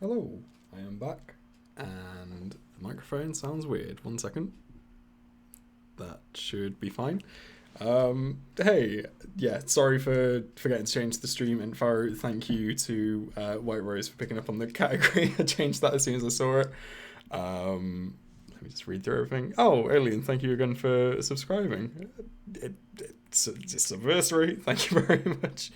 Hello, I am back, and the microphone sounds weird. 1 second. That should be fine. Hey, yeah, sorry for forgetting to change the stream info. Thank you to White Rose for picking up on the category. I changed that as soon as I saw it. Let me just read through everything. Oh, Alien, thank you again for subscribing. It's anniversary. Thank you very much.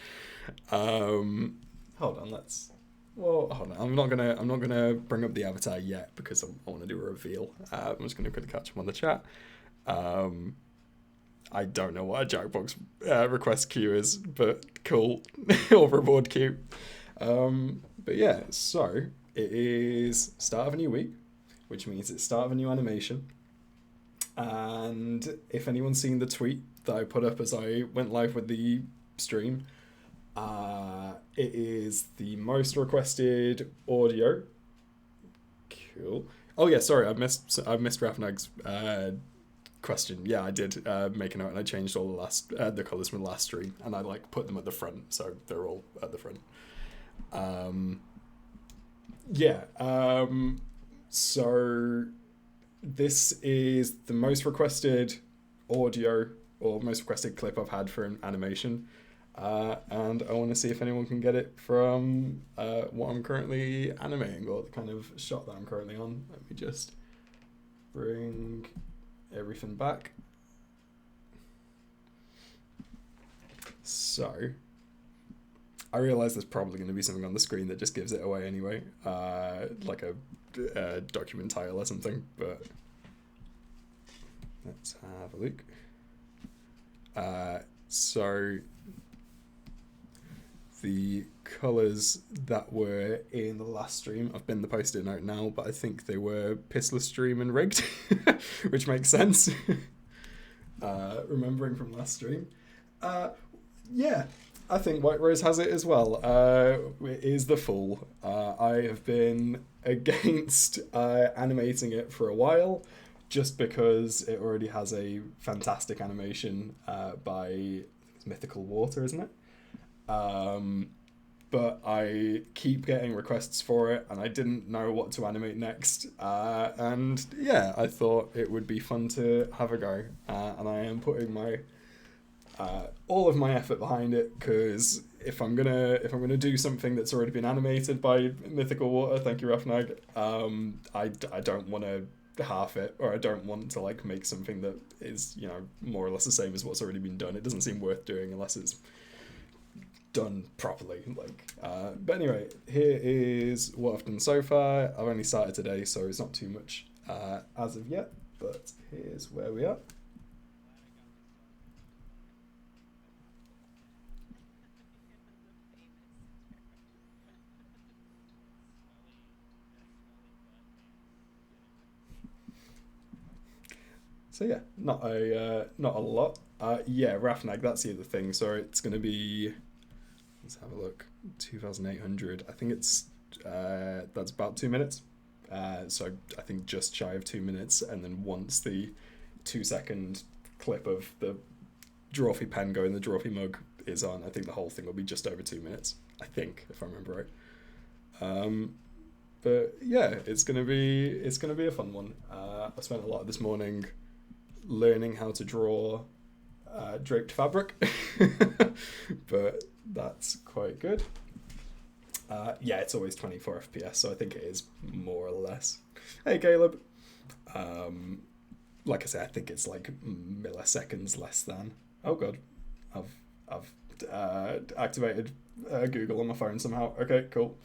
Hold on, let's. Well, hold on. I'm not gonna bring up the avatar yet because I want to do a reveal. I'm just gonna quickly catch him on the chat. I don't know what a Jackbox request queue is, but cool. Or reward queue. But yeah, so it is start of a new week, which means it's start of a new animation. And if anyone's seen the tweet that I put up as I went live with the stream, it is the most requested audio. Cool. Oh yeah, sorry, I missed Rafnag's question. Yeah, I did make a note, and I changed all the colors from the last stream, and I put them at the front, so they're all at the front. So this is the most requested audio or most requested clip I've had for an animation. And I want to see if anyone can get it from what I'm currently animating, or the kind of shot that I'm currently on. Let me just bring everything back. So, I realise there's probably going to be something on the screen that just gives it away anyway, like a document title or something, but let's have a look. So the colours that were in the last stream, I've been the post-it note now, but I think they were Pissler Stream and Rigged, which makes sense. Remembering from last stream. Yeah, I think White Rose has it as well. It is the Fool. I have been against animating it for a while, just because it already has a fantastic animation by Mythical Water, isn't it? But I keep getting requests for it, and I didn't know what to animate next. And yeah, I thought it would be fun to have a go. And I am putting my all of my effort behind it, because if I'm gonna do something that's already been animated by Mythical Water, thank you, Rafnag. I don't want to half it, or I don't want to make something that is more or less the same as what's already been done. It doesn't seem worth doing unless it's done properly. But anyway, here is what I've done so far. I've only started today, so it's not too much as of yet, but here's where we are. So yeah, not a lot. Yeah, Rafnag, that's the other thing. So it's going to be, let's have a look, 2,800. I think it's that's about 2 minutes. So I think just shy of 2 minutes, and then once the 2-second clip of the Drawfee pen going the Drawfee mug is on, I think the whole thing will be just over 2 minutes. I think, if I remember right. But yeah, it's gonna be a fun one. I spent a lot of this morning learning how to draw draped fabric, but that's quite good. Yeah, it's always 24 FPS, so I think it is more or less. Hey, Caleb. Like I said, I think it's milliseconds less than. Oh god, I've activated Google on my phone somehow. Okay, cool.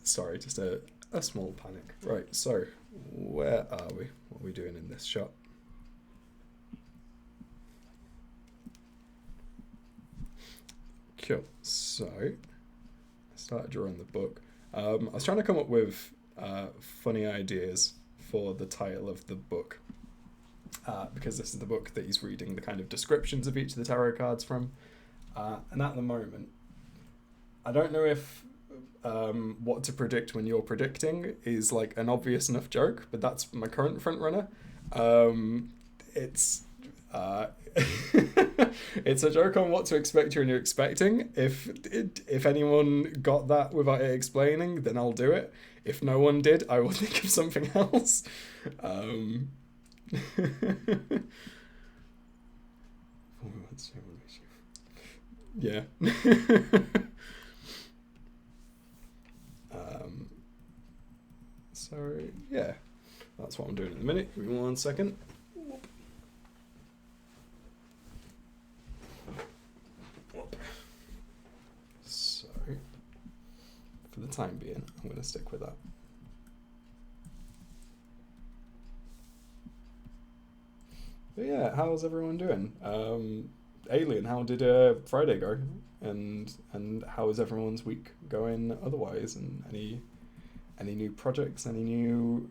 Sorry, just a small panic. Right, so where are we? What are we doing in this shot? Cool. So I started drawing the book. I was trying to come up with funny ideas for the title of the book, because this is the book that he's reading the kind of descriptions of each of the tarot cards from. And at the moment, I don't know if what to predict when you're predicting is an obvious enough joke, but that's my current front runner. It's It's a joke on what to expect when you're expecting. If anyone got that without it explaining, then I'll do it. If no one did, I will think of something else. Yeah. So yeah, that's what I'm doing at the minute. Give me 1 second. So for the time being, I'm going to stick with that. But yeah, how's everyone doing? Alien, how did Friday go? And how is everyone's week going otherwise? And any new projects? Any new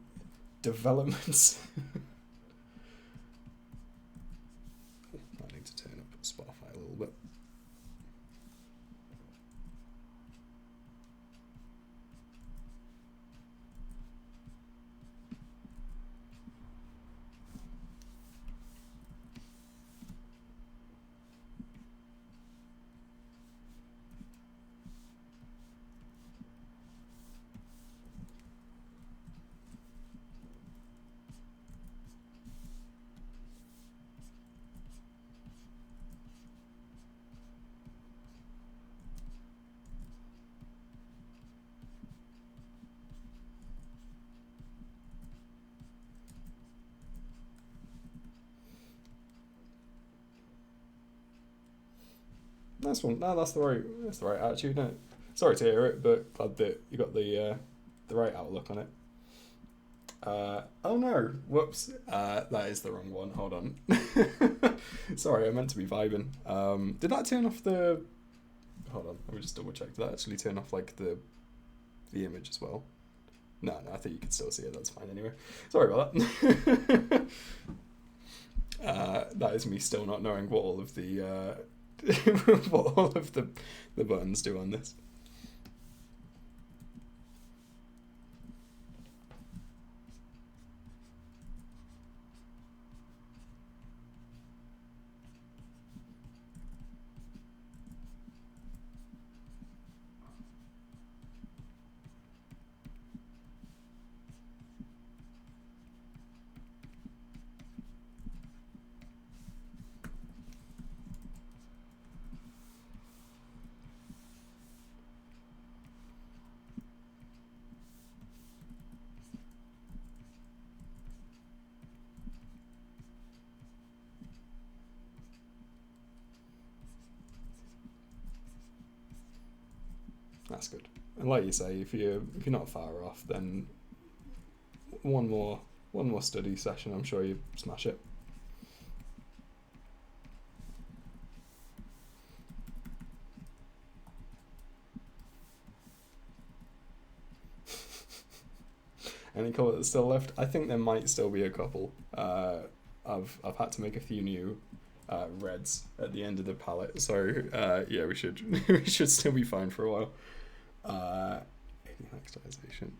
developments? I need to turn up Spotify a little bit. Nice one. No, that's the right attitude, isn't it? Sorry to hear it, but glad that you got the right outlook on it. Oh no, whoops. That is the wrong one. Hold on. Sorry, I meant to be vibing. Did that turn off the? Hold on, let me just double check. Did that actually turn off like the image as well? No, I think you can still see it. That's fine anyway. Sorry about that. That is me still not knowing what all of the what all of the buttons do on this. That's good. And like you say, if you're not far off, then one more study session, I'm sure you smash it. Any colour that's still left? I think there might still be a couple. I've had to make a few new reds at the end of the palette, so yeah, we should still be fine for a while. Alexization.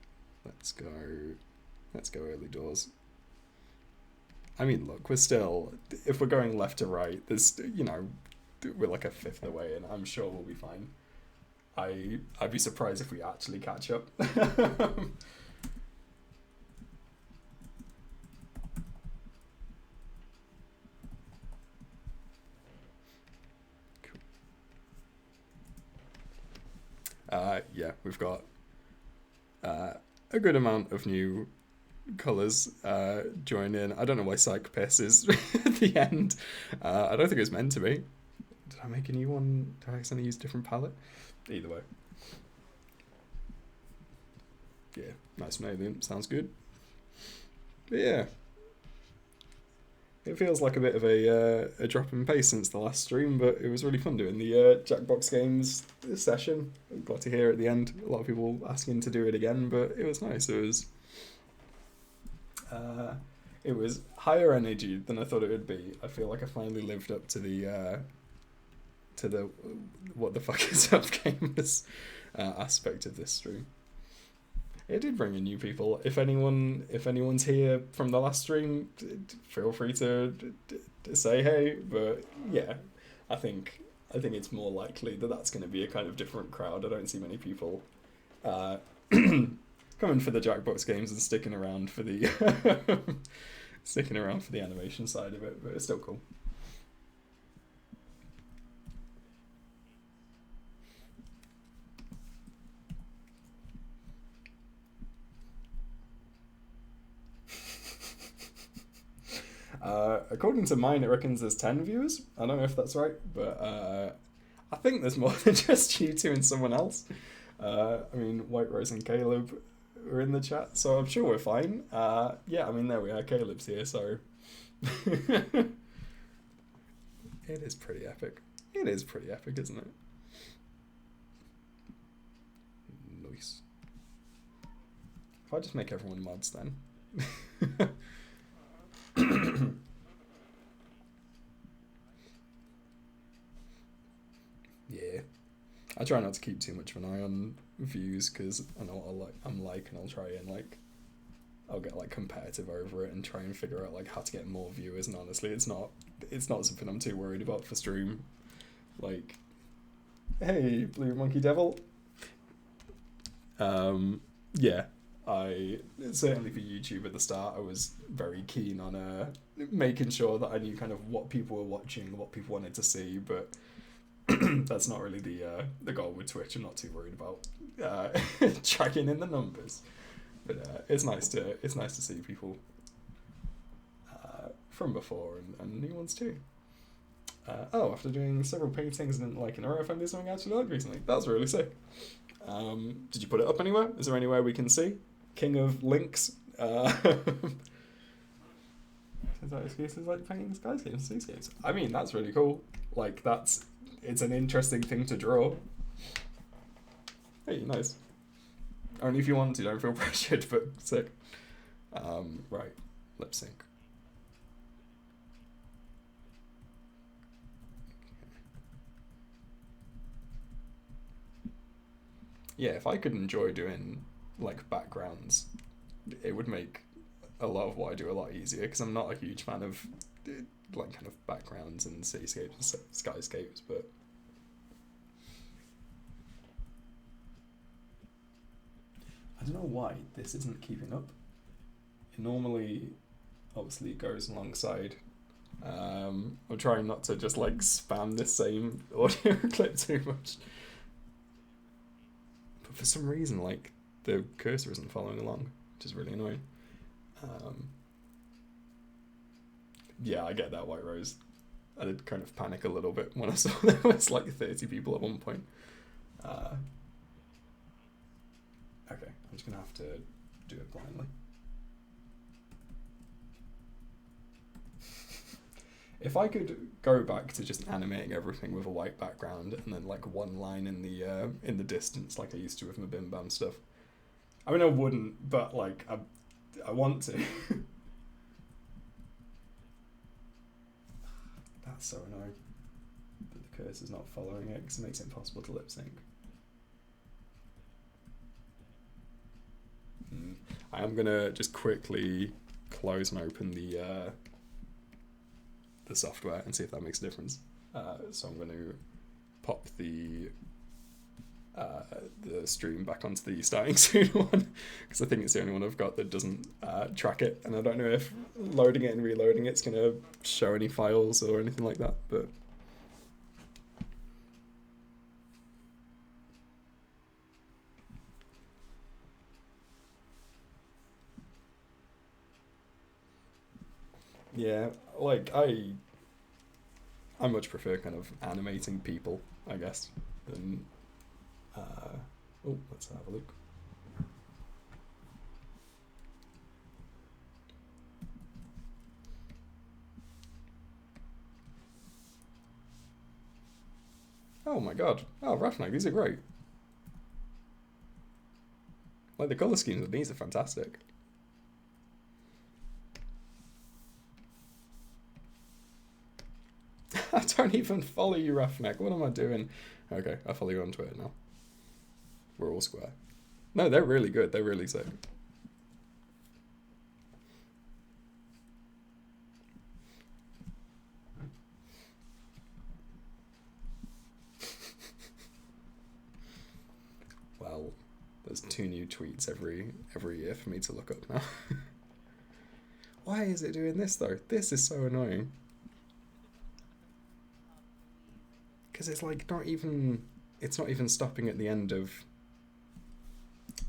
Let's go early doors. I mean, look, we're still, if we're going left to right, there's, we're like a fifth away, and I'm sure we'll be fine. I'd be surprised if we actually catch up. Yeah, we've got a good amount of new colours join in. I don't know why Psych Piss is at the end. I don't think it's meant to be. Did I make a new one? Did I accidentally use a different palette? Either way. Yeah, nice and alien. Sounds good. But yeah. It feels like a bit of a drop in pace since the last stream, but it was really fun doing the Jackbox Games session. I'm glad to hear at the end a lot of people asking to do it again, but it was nice. It was higher energy than I thought it would be. I feel like I finally lived up to the what the fuck is up gamers aspect of this stream. It did bring in new people. If anyone's here from the last stream, feel free to say hey. But yeah, I think it's more likely that that's going to be a kind of different crowd. I don't see many people coming for the Jackbox games and sticking around for the sticking around for the animation side of it, but it's still cool. According to mine, it reckons there's 10 viewers. I don't know if that's right, but I think there's more than just you two and someone else. I mean, White Rose and Caleb are in the chat, so I'm sure we're fine. Yeah, I mean, there we are. Caleb's here, so... It is pretty epic. It is pretty epic, isn't it? Nice. If I just make everyone mods, then... Yeah, I try not to keep too much of an eye on views because I know what I'm like, and I'll try and I'll get competitive over it and try and figure out how to get more viewers. And honestly, it's not something I'm too worried about for stream. Hey, Blue Monkey Devil. Yeah. I certainly for YouTube at the start, I was very keen on making sure that I knew kind of what people were watching, what people wanted to see, but that's not really the goal with Twitch. I'm not too worried about tracking in the numbers, but it's nice to see people from before and new ones too. After doing several paintings and in a row, I found something I actually liked recently. That was really sick. Did you put it up anywhere? Is there anywhere we can see? King of links. Is that excuses painting skyscapes and seascapes? I mean, that's really cool. It's an interesting thing to draw. Hey, nice. Only if you want to, don't feel pressured, but sick. Right, lip sync. Yeah, if I could enjoy doing backgrounds, it would make a lot of what I do a lot easier, because I'm not a huge fan of kind of backgrounds and cityscapes and skyscapes, but I don't know why this isn't keeping up. It normally obviously goes alongside. I'm trying not to just spam this same audio clip too much, but for some reason the cursor isn't following along, which is really annoying. Yeah, I get that, White Rose. I did kind of panic a little bit when I saw there was 30 people at one point. Okay, I'm just gonna have to do it blindly. If I could go back to just animating everything with a white background and then one line in the distance like I used to with my Bim Bam stuff. I mean, I wouldn't, but I want to. That's so annoying that the cursor's not following it, because it makes it impossible to lip sync. I am gonna just quickly close and open the software and see if that makes a difference. So I'm going to pop the stream back onto the starting soon one, because I think it's the only one I've got that doesn't track it, and I don't know if loading it and reloading it's going to show any files or anything like that, but yeah, I much prefer kind of animating people, I guess, than let's have a look. Oh my god. Oh, Rafnag, these are great. The colour schemes of these are fantastic. I don't even follow you, Rafnag. What am I doing? Okay, I follow you on Twitter now. We're all square. No, they're really good. They're really sick. well, there's 2 new tweets every year for me to look up now. Why is it doing this though? This is so annoying. Because it's like it's not even stopping at the end of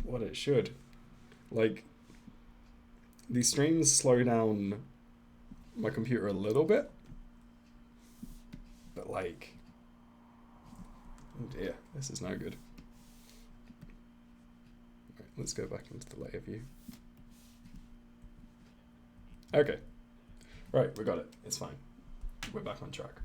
what it should. Like, these streams slow down my computer a little bit, but like, oh dear, this is no good. Right, let's go back into the layer view. Okay, right, we got it, it's fine. We're back on track.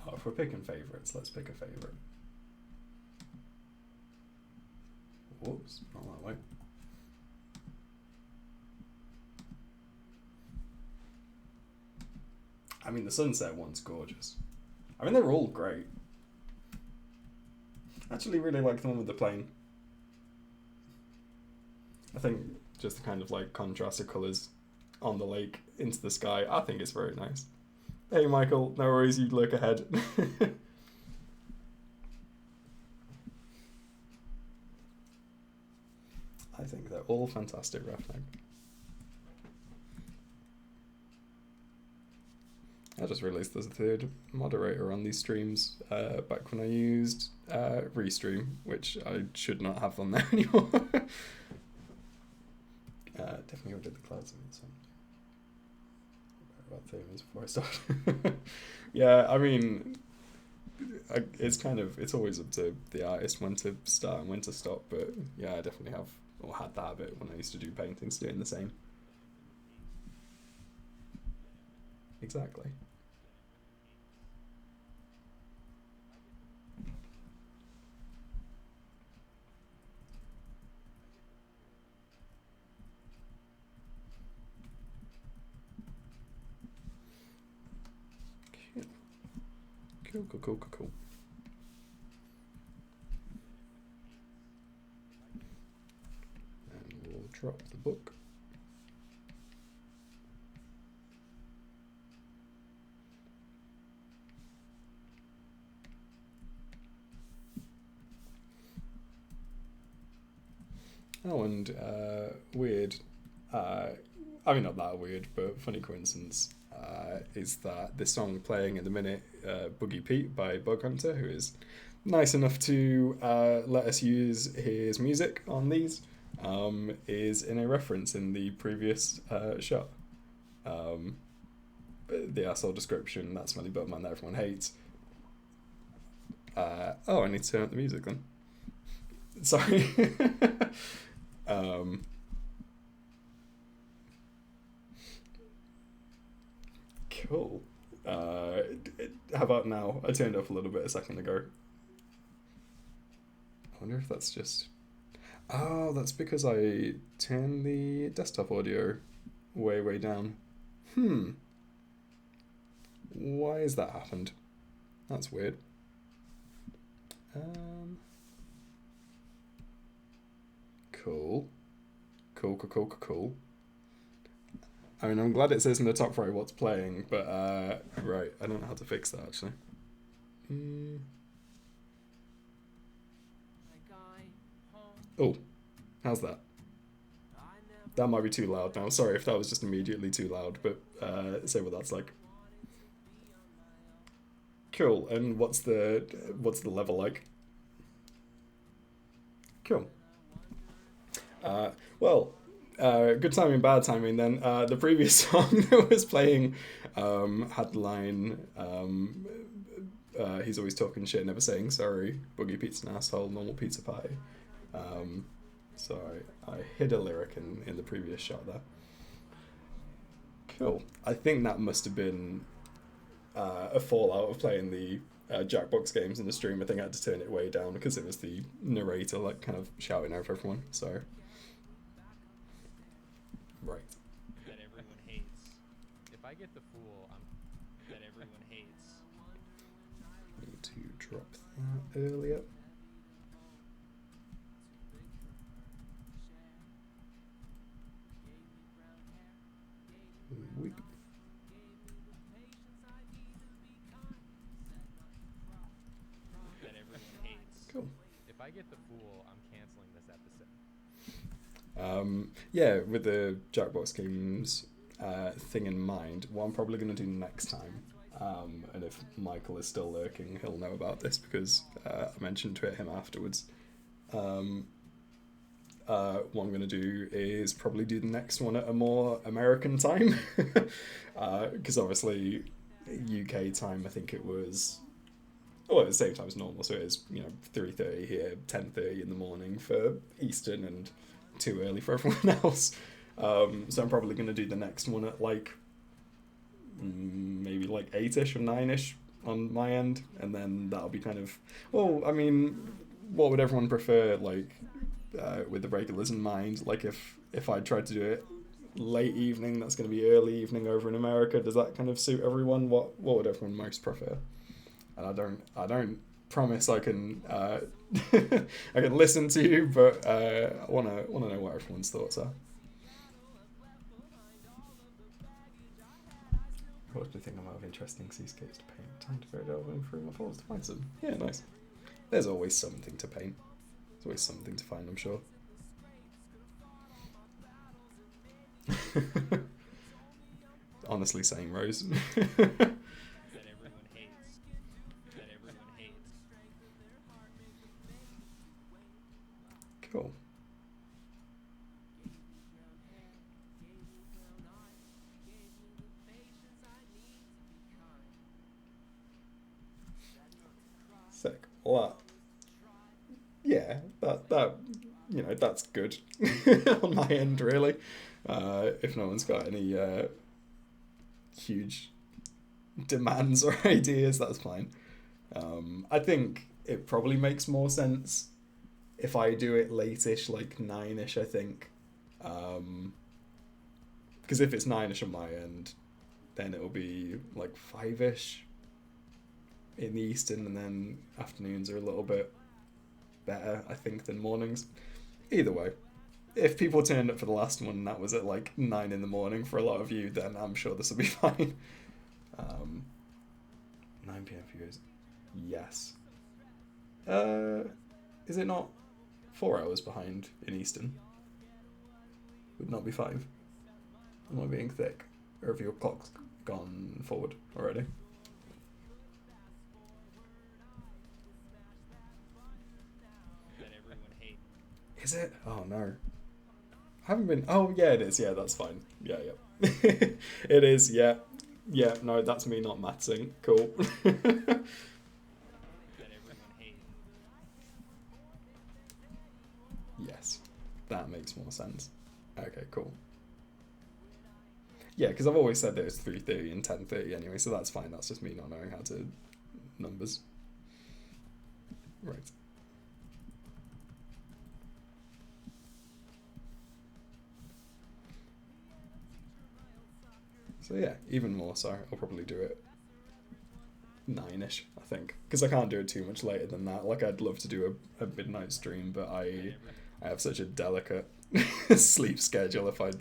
Oh, if we're picking favorites, let's pick a favorite. Whoops, not that way. I mean, the sunset one's gorgeous. I mean, they're all great. I actually really like the one with the plane. I think just the kind of like contrast of colours on the lake into the sky, I think it's very nice. Hey Michael, no worries, you look ahead. I think they're all fantastic, Rafnag. I just realised there's a third moderator on these streams back when I used Restream, which I should not have on there anymore. Definitely did the clouds in this one. About 30 minutes before I start. Yeah, I mean, it's always up to the artist when to start and when to stop, but yeah, I definitely have, or had that habit when I used to do paintings, doing the same. Exactly. Cool. And we'll drop the book. Oh, and weird, I mean, not that weird, but funny coincidence, is that this song playing at the minute, Boogie Pete by Bug Hunter, who is nice enough to let us use his music on these, is in a reference in the previous shot. The asshole description, that smelly butt man that everyone hates. Oh, I need to turn up the music then. Sorry. Cool. How about now? I turned up a little bit a second ago. I wonder if that's just... Oh, that's because I turned the desktop audio way down. Why has that happened? That's weird. Cool. I mean, I'm glad it says in the top right what's playing, but right, I don't know how to fix that actually. Oh, how's that? That might be too loud now. Sorry if that was just immediately too loud, but say what that's like. Cool. And what's the level like? Cool. Well, good timing, bad timing then. The previous song that was playing had the line, he's always talking shit, never saying sorry. Boogie Pizza an asshole, normal pizza pie. So I hid a lyric in the previous shot there. Cool. I think that must have been a fallout of playing the Jackbox games in the stream. I think I had to turn it way down because it was the narrator like kind of shouting over everyone. So right. That everyone hates. If I get the fool, that everyone hates. Need to drop that earlier. Weep. That everyone hates. Cool. If I get the fool, I'm canceling this episode. Yeah, with the Jackbox games thing in mind, what I'm probably going to do next time, and if Michael is still lurking, he'll know about this because I mentioned to him afterwards. What I'm going to do is probably do the next one at a more American time, because obviously UK time, I think it was, well, at the same time as normal, so it is, 3:30 here, 10:30 in the morning for Eastern, and too early for everyone else. So I'm probably going to do the next one at like maybe like 8ish or 9ish on my end, and then that'll be kind of, well, I mean, what would everyone prefer, like with the regulars in mind? Like if I tried to do it late evening, that's going to be early evening over in America. Does that kind of suit everyone? What would everyone most prefer? And I don't promise I can I can listen to you, but I wanna know what everyone's thoughts are. What do you think about interesting seascapes to paint? Time to go delving through my files to find some. Yeah, nice. There's always something to paint. There's always something to find, I'm sure. Honestly, same, Rose. That everyone hates. That everyone hates. Cool. Sick. Well, yeah, that that's good on my end, really. If no one's got any huge demands or ideas, that's fine. I think it probably makes more sense if I do it late-ish, like 9ish, I think. Because if it's 9ish on my end, then it'll be like 5ish in the Eastern, and then afternoons are a little bit better, I think, than mornings. Either way, if people turned up for the last one and that was at like 9 in the morning for a lot of you, then I'm sure this will be fine. 9 p.m. for you is yes. Is it not 4 hours behind in Eastern? Would not be 5. Am I being thick? Or have your clocks gone forward already? Is it? Oh no. I haven't been. Oh yeah, it is. Yeah, that's fine. Yeah. It is. Yeah. Yeah. No, that's me not mathsing. Cool. Yes, that makes more sense. Okay, cool. Yeah, because I've always said that it's 3:30 and 10:30 anyway, so that's fine. That's just me not knowing how to numbers. Right. So yeah, even more so, I'll probably do it 9ish, I think, because I can't do it too much later than that. Like, I'd love to do a midnight stream, but I have such a delicate sleep schedule. If I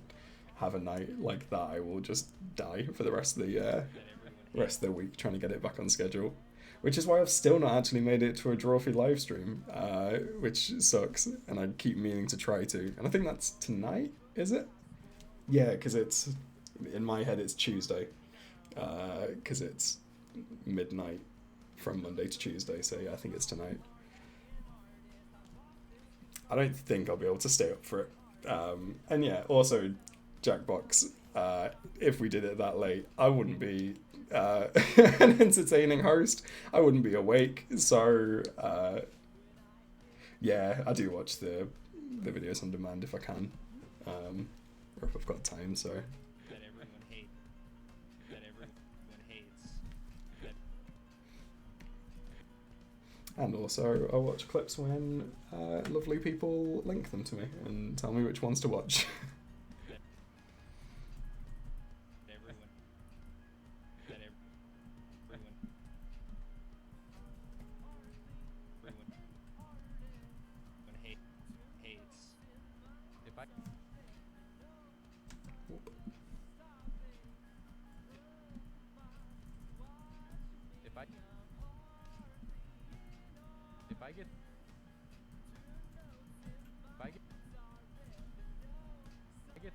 have a night like that, I will just die for the rest of the week trying to get it back on schedule. Which is why I've still not actually made it to a Drawfee live stream, which sucks, and I keep meaning to try to. And I think that's tonight, is it? Yeah, because it's, in my head, it's Tuesday, because it's midnight from Monday to Tuesday, so yeah, I think it's tonight. I don't think I'll be able to stay up for it. And yeah, also, Jackbox, if we did it that late, I wouldn't be an entertaining host. I wouldn't be awake. So yeah, I do watch the videos on demand if I can, or if I've got time. So. That everyone hates. That everyone hates. That And also, I watch clips when lovely people link them to me and tell me which ones to watch. everyone. That everyone. Everyone hates. If I. If I. If I get. If I get. I get.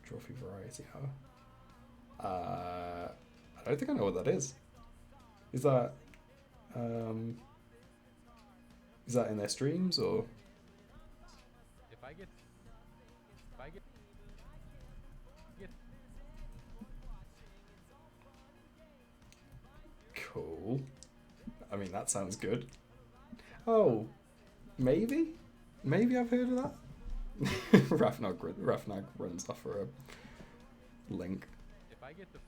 Drawfee Variety Hour. I don't think I know what that is. Is that in their streams or? If I get. If I get. Get. Cool. I mean, that sounds good. Oh, maybe I've heard of that. Rafnag runs off for a link. If I get the.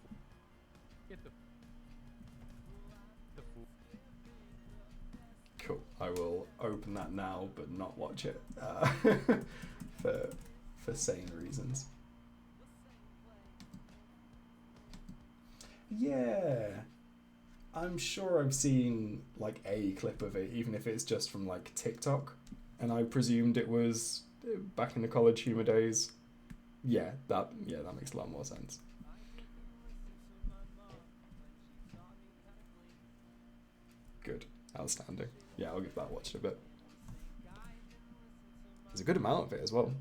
Get the. The fool. Cool. I will open that now, but not watch it for sane reasons. Yeah, I'm sure I've seen like a clip of it, even if it's just from like TikTok, and I presumed it was back in the college humor days. Yeah, that makes a lot more sense. Good. Outstanding. Yeah, I'll give that a watch in a bit. There's a good amount of it as well.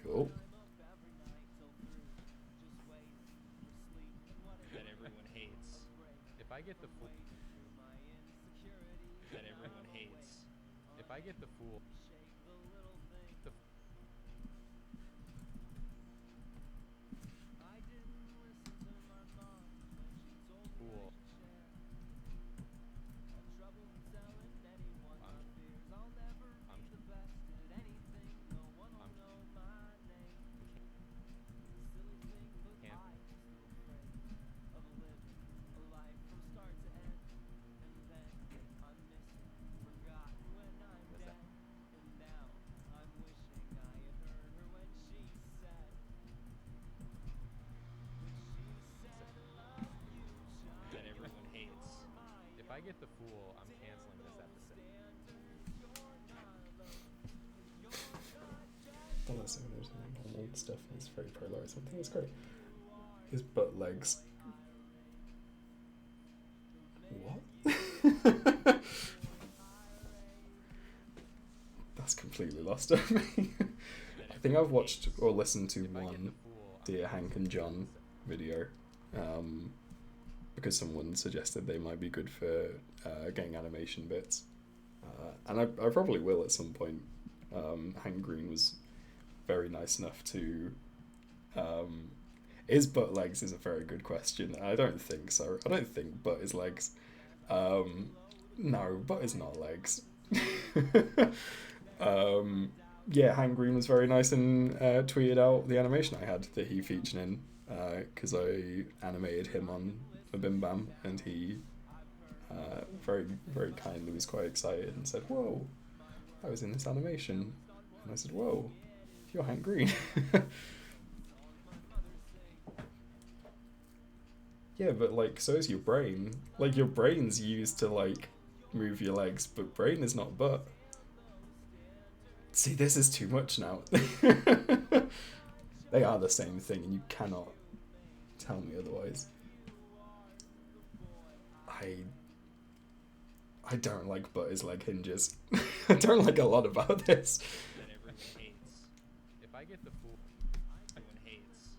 Cool. That everyone hates. If I get the fool. That everyone hates. If I get the fool. The fool. That everyone hates. If I get the fool, I'm canceling this episode. Well, that's normal stuff. It's very polarized. I think it's great. His butt legs. What? That's completely lost on me. I think I've watched or listened to one Dear Hank and John video, because someone suggested they might be good for getting animation bits, and I probably will at some point. Hank Green was very nice enough to. Is butt legs is a very good question. I don't think so. I don't think butt is legs. No, butt is not legs. Yeah, Hank Green was very nice and tweeted out the animation I had that he featured in, because I animated him on a Bim Bam, and he very, very kindly was quite excited and said, "Whoa, I was in this animation." And I said, "Whoa, you're Hank Green." Yeah, but like, so is your brain. Like, your brain's used to like move your legs, but brain is not butt. See, this is too much now. They are the same thing, and you cannot tell me otherwise. I don't like butt is leg hinges. I don't like a lot about this. That everyone hates. If I get the fool, everyone hates.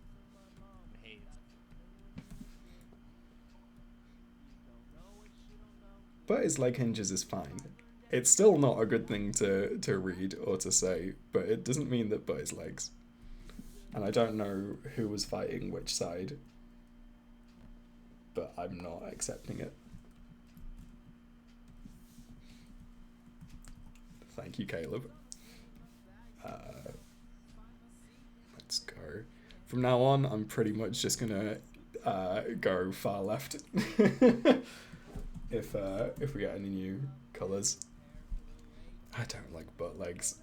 Butt is leg hinges is fine. It's still not a good thing to read or to say, but it doesn't mean that butt is legs. And I don't know who was fighting which side, but I'm not accepting it. Thank you, Caleb. Let's go. From now on, I'm pretty much just gonna go far left if we get any new colours. I don't like butt legs.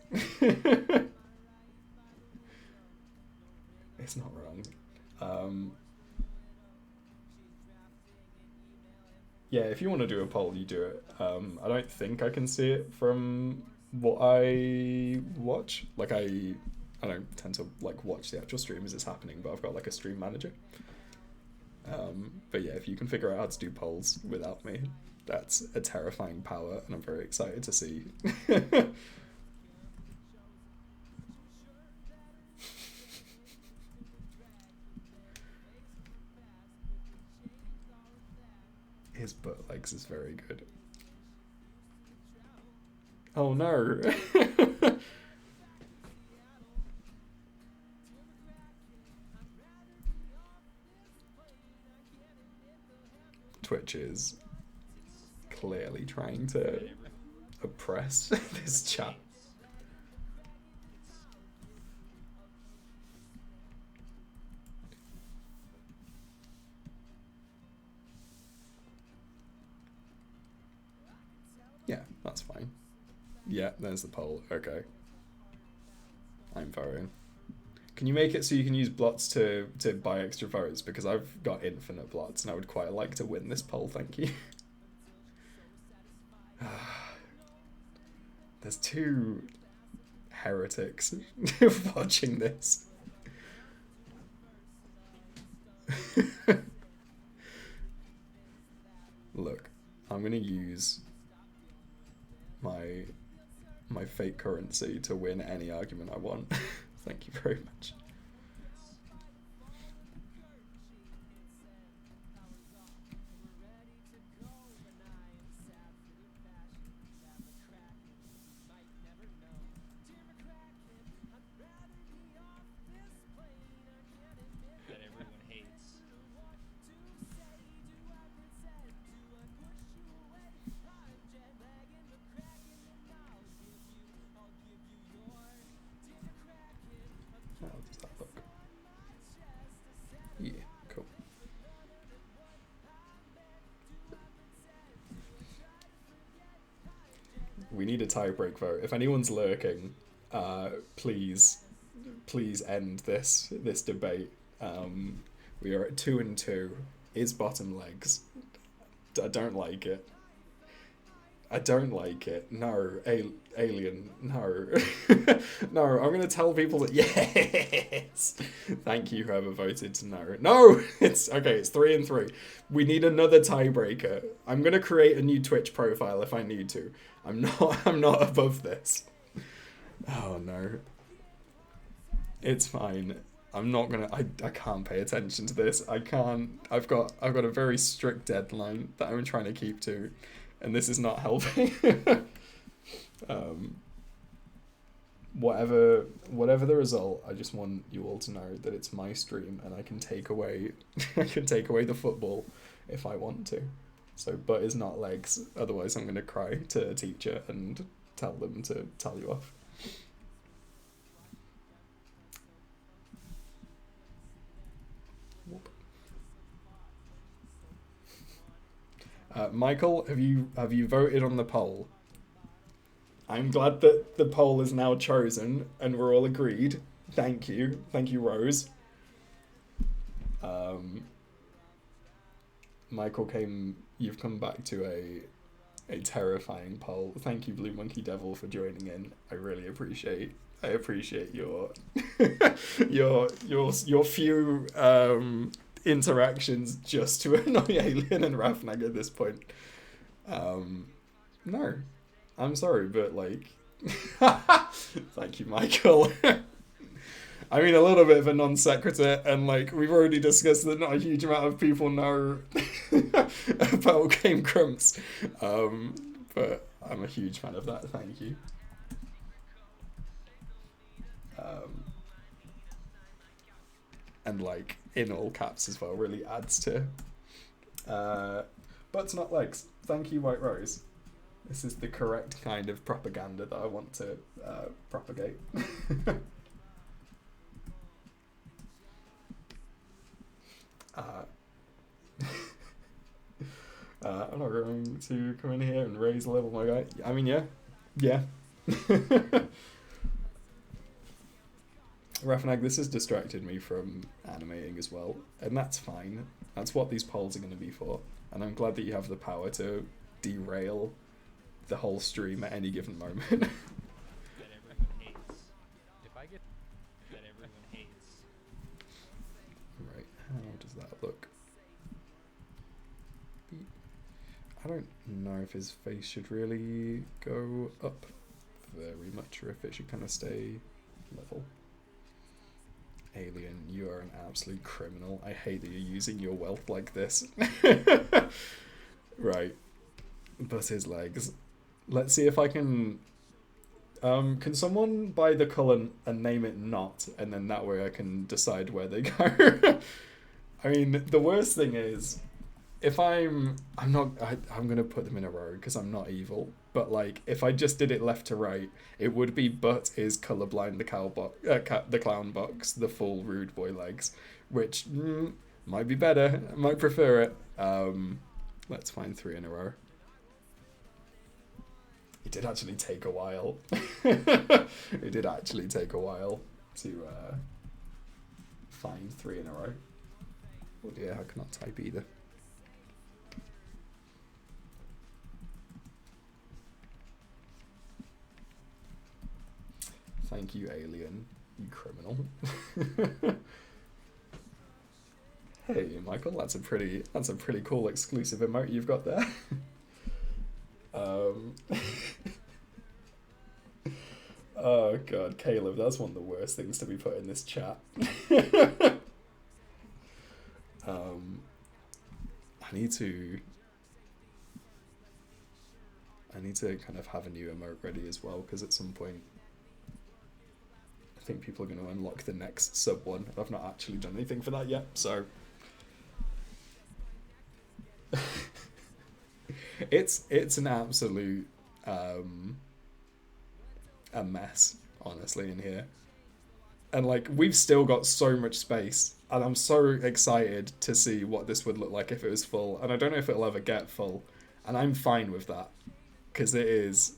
It's not wrong. Yeah, if you want to do a poll, you do it. I don't think I can see it from what I watch. Like I don't tend to like watch the actual stream as it's happening, but I've got like a stream manager. But yeah, if you can figure out how to do polls without me, that's a terrifying power, and I'm very excited to see. His butt legs is very good. Oh no! Twitch is clearly trying to oppress this chat. Yeah, that's fine. Yeah, there's the poll. Okay. I'm voting. Can you make it so you can use blots to buy extra votes? Because I've got infinite blots and I would quite like to win this poll, thank you. There's two heretics watching this. Look, I'm gonna use my fake currency to win any argument I want. Thank you very much. That everyone hates. How does that look? Yeah, cool. We need a tie-break vote. If anyone's lurking, please end this debate. We are at 2-2. Is bottom legs? I don't like it. I don't like it. No, alien. No, no. I'm gonna tell people that yes. Thank you, whoever voted to no. No, it's okay. It's 3-3. We need another tiebreaker. I'm gonna create a new Twitch profile if I need to. I'm not above this. Oh no. It's fine. I'm not gonna. I can't pay attention to this. I can't. I've got a very strict deadline that I'm trying to keep to. And this is not helping. Whatever the result, I just want you all to know that it's my stream and I can take away the football if I want to. So butt is not legs, otherwise I'm gonna cry to a teacher and tell them to tell you off. Michael, have you voted on the poll? I'm glad that the poll is now chosen and we're all agreed. Thank you, Rose. Michael, you've come back to a terrifying poll. Thank you, Blue Monkey Devil, for joining in. I really appreciate your your few interactions just to annoy Alien and Rafnag at this point. No, I'm sorry, but like, thank you, Michael. I mean, a little bit of a non sequitur, and like we've already discussed that not a huge amount of people know about Game Grumps. But I'm a huge fan of that. Thank you. And like in all caps as well really adds to. Butts not legs. Thank you, White Rose. This is the correct kind of propaganda that I want to propagate. I'm not going to come in here and raise the level, my guy. I mean, yeah. Rafnag, this has distracted me from animating as well, and that's fine. That's what these polls are going to be for, and I'm glad that you have the power to derail the whole stream at any given moment. That everyone hates. If I get that everyone hates. Right, how does that look? I don't know if his face should really go up very much, or if it should kind of stay level. Alien, you are an absolute criminal. I hate that you're using your wealth like this. Right. But his legs. Let's see if I can... can someone buy the colour and name it not, and then that way I can decide where they go? I mean, the worst thing is, if I'm going to put them in a row because I'm not evil. But like, if I just did it left to right, it would be Butt is colorblind, the clown box, the full rude boy legs, which might be better. I might prefer it. Let's find 3 in a row. It did actually take a while. It did actually take a while to find 3 in a row. Oh dear, I cannot type either. Thank you, Alien, you criminal. Hey, Michael, that's a pretty cool exclusive emote you've got there. Oh god, Caleb, that's one of the worst things to be put in this chat. I need to kind of have a new emote ready as well, because at some point I think people are going to unlock the next sub one. I've not actually done anything for that yet, so it's an absolute a mess, honestly, in here. And like, we've still got so much space, and I'm so excited to see what this would look like if it was full, and I don't know if it'll ever get full, and I'm fine with that, because it's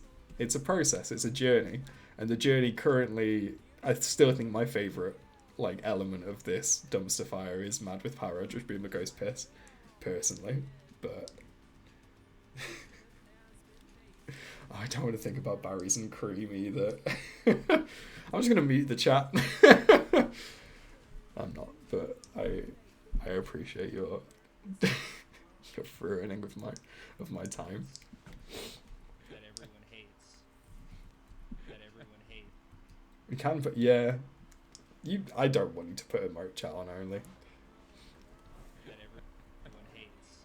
a process, it's a journey, and the journey currently, I still think my favourite like element of this dumpster fire is Mad with Power Edge, which being the ghost piss, personally, but I don't want to think about berries and cream either. I'm just gonna mute the chat. I'm not, but I appreciate your your ruining of my time. That everyone hates. That everyone hates. We can put, yeah. I don't want you to put emote chat on only. That everyone hates.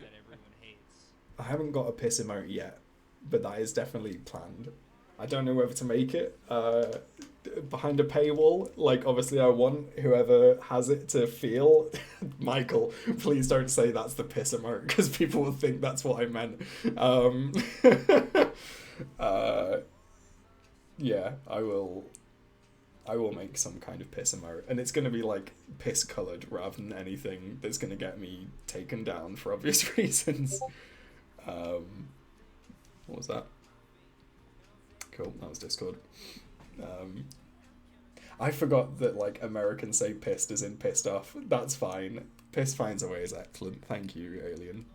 That everyone hates. I haven't got a piss emote yet, but that is definitely planned. I don't know whether to make it behind a paywall. Like, obviously I want whoever has it to feel. Michael, please don't say that's the piss emote, because people will think that's what I meant. Yeah, I will make some kind of piss emote, and it's going to be like piss coloured rather than anything that's going to get me taken down for obvious reasons. What was that? Cool, that was Discord. I forgot that like Americans say pissed as in pissed off. That's fine. Piss finds a way is excellent. Thank you, Alien.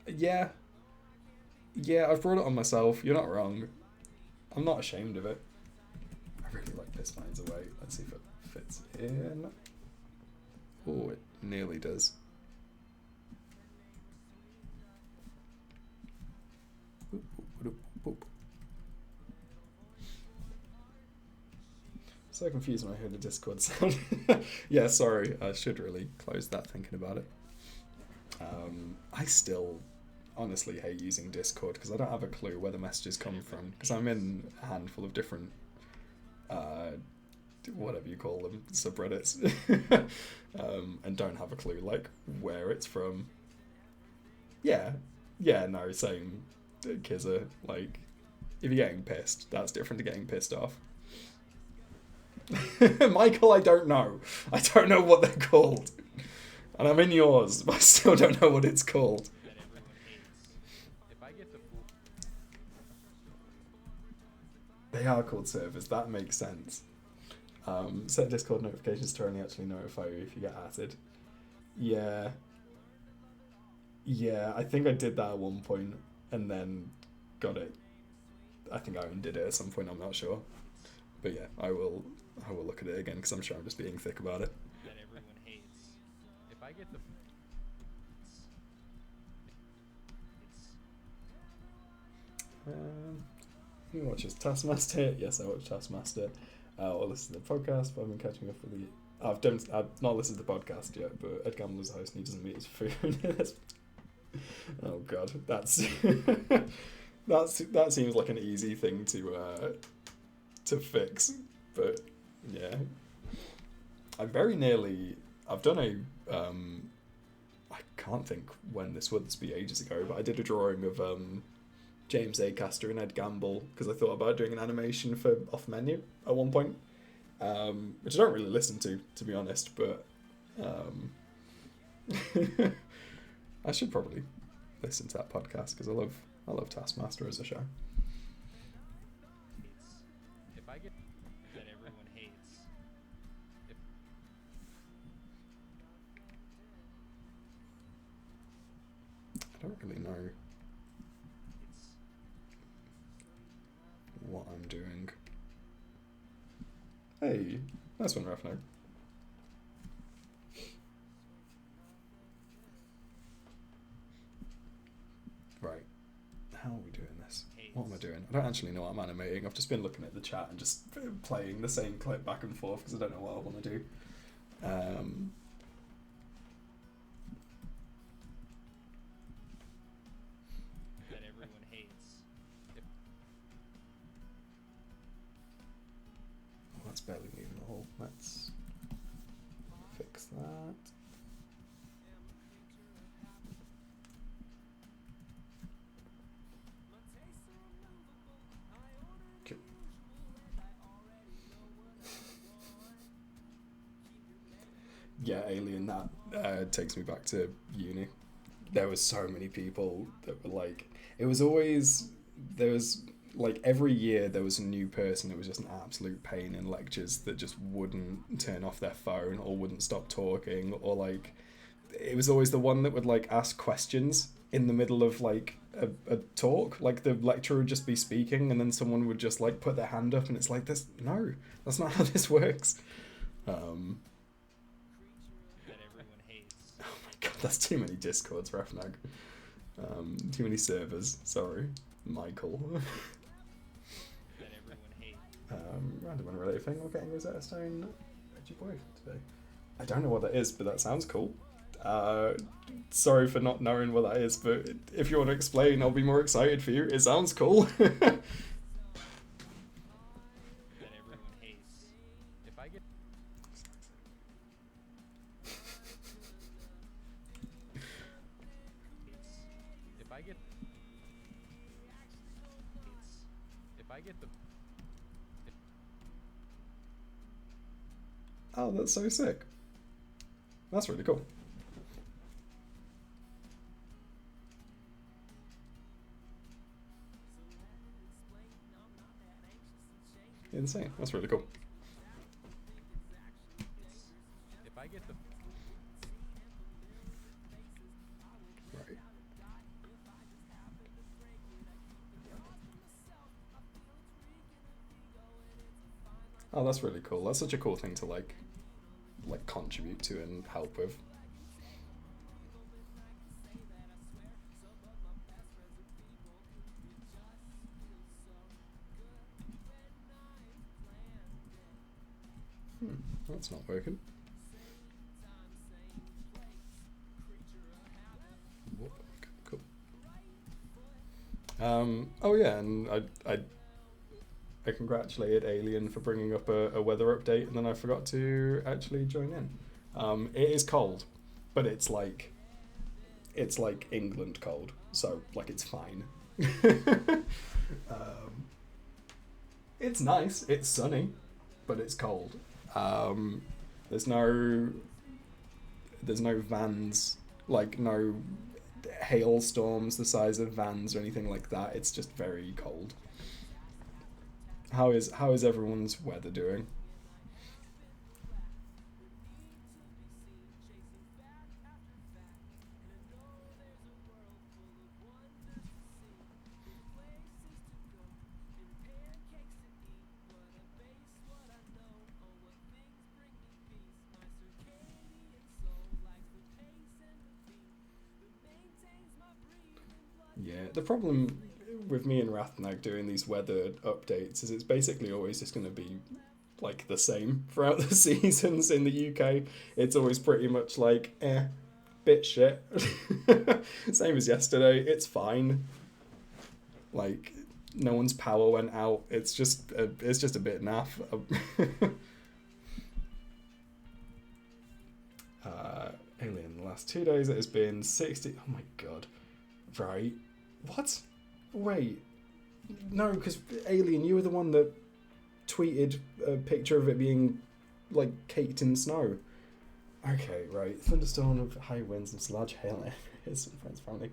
Yeah, I've brought it on myself. You're not wrong. I'm not ashamed of it. I really like piss finds a way. Let's see if it fits in. Oh, it nearly does. So confused when I heard the Discord sound. Yeah, sorry. I should really close that thinking about it. I still honestly hate using Discord because I don't have a clue where the messages come from, because I'm in a handful of different whatever you call them, subreddits, and don't have a clue like where it's from. Yeah, no, same, Kizza. Like, if you're getting pissed, that's different to getting pissed off. Michael, I don't know. I don't know what they're called. And I'm in yours, but I still don't know what it's called. that everyone hates. If I get the fool, They are called servers, that makes sense. Set Discord notifications to only actually notify you if you get added. Yeah. Yeah, I think I did that at one point and then got it. I think I undid it at some point, I'm not sure. But yeah, I will look at it again because I'm sure I'm just being thick about it. that everyone hates. If I get the You watch his Taskmaster? Yes, I watch Taskmaster. Or listen to the podcast, but I've been catching up with the. I've not listened to the podcast yet, but Ed Gambler's host and he doesn't meet his food. Oh god, that seems like an easy thing to fix, but yeah, I've done a I can't think when this would be ages ago, but I did a drawing of James Acaster and Ed Gamble because I thought about doing an animation for Off Menu at one point, which I don't really listen to be honest, but I should probably listen to that podcast because I love Taskmaster as a show. if I get that everyone hates. If I don't really know what I'm doing. Hey, nice one, Rafno. Right, how are we doing this? What am I doing? I don't actually know what I'm animating. I've just been looking at the chat and just playing the same clip back and forth because I don't know what I want to do. that everyone hates. If Well, that's barely moving at all. Let's fix that. Okay. Yeah, Alien, that takes me back to uni. There was so many people that were like, there was like every year there was a new person that was just an absolute pain in lectures that just wouldn't turn off their phone or wouldn't stop talking, or like it was always the one that would like ask questions in the middle of like a talk. Like the lecturer would just be speaking and then someone would just like put their hand up and it's like, that's not how this works. that everyone hates. Oh my god, that's too many Discords, Refnag. Too many servers. Sorry, Michael. that everyone hates. Random unrelated thing. We're getting Rosetta Stone Reggie Boy today. I don't know what that is, but that sounds cool. Sorry for not knowing what that is, but if you want to explain, I'll be more excited for you. It sounds cool. That everyone hates. If I get if I get the Oh, that's so sick. That's really cool. Insane. That's really cool. if I get the Right. Oh, that's really cool. That's such a cool thing to like contribute to and help with. That's not working. Oh yeah, and I congratulated Alien for bringing up a weather update, and then I forgot to actually join in. It is cold, but it's like England cold, so like it's fine. um, it's nice, it's sunny, but it's cold. There's no vans, like no hailstorms the size of vans or anything like that. It's just very cold. How is everyone's weather doing? Yeah, the problem with me and Rathnag doing these weather updates is it's basically always just going to be like the same throughout the seasons in the UK. It's always pretty much like, bit shit. Same as yesterday, it's fine. Like, no one's power went out. It's just a bit naff. Alien, the last 2 days it has been 60. Oh my god. Right. What? Wait. No, because Alien, you were the one that tweeted a picture of it being like caked in snow. Okay, right. Thunderstorm of high winds and large hail areas and friends, family.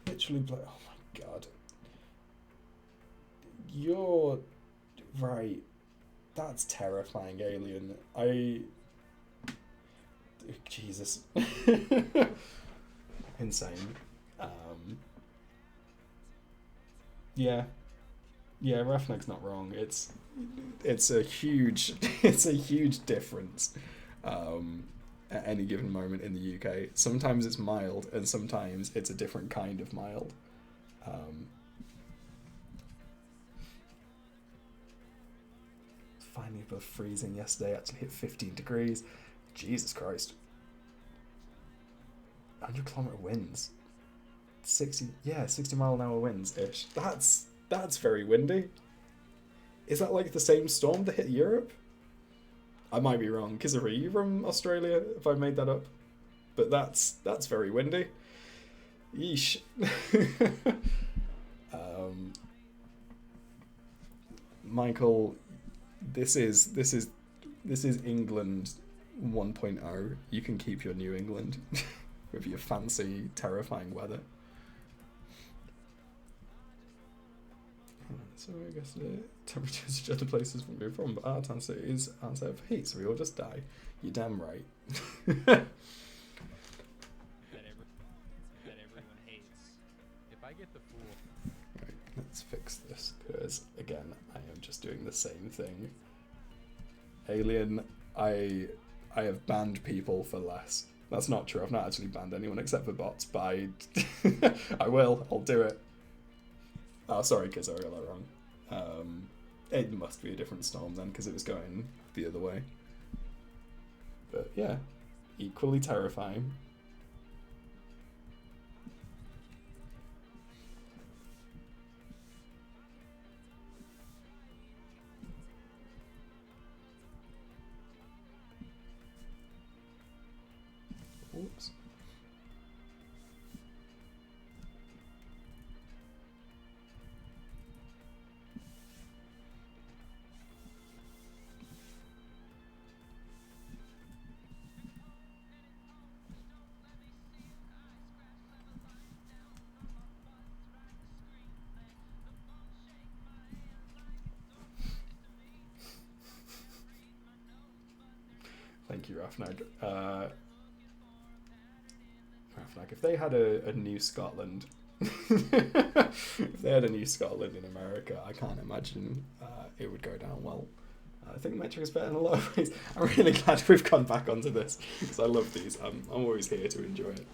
Literally, oh my god. You're right. That's terrifying, Alien. Jesus. Insane. Yeah. Yeah, Rafnag's not wrong. It's a huge difference at any given moment in the UK. Sometimes it's mild, and sometimes it's a different kind of mild. Finally above freezing yesterday. Actually hit 15 degrees. Jesus Christ. 100-kilometer winds. 60 mile an hour winds ish. That's very windy. Is that like the same storm that hit Europe? I might be wrong. Kiz, are you from Australia, if I made that up? But that's very windy. Yeesh. Michael, this is England 1.0. You can keep your New England with your fancy, terrifying weather. So I guess the temperatures adjust to places we move from, but our town cities aren't set for heat, so we all just die. You're damn right. that everyone hates. If I get the fool. Right, let's fix this, because again, I am just doing the same thing. Alien, I have banned people for less. That's not true. I've not actually banned anyone except for bots, but I will. I'll do it. Oh, sorry, kids, I got that wrong. It must be a different storm then, because it was going the other way. But yeah, equally terrifying. Oops. Thank you, Rafnag. Rafnag, if they had a New Scotland, if they had a New Scotland in America, I can't imagine it would go down well. I think Metric is better in a lot of ways. I'm really glad we've gone back onto this, because I love these. I'm always here to enjoy it.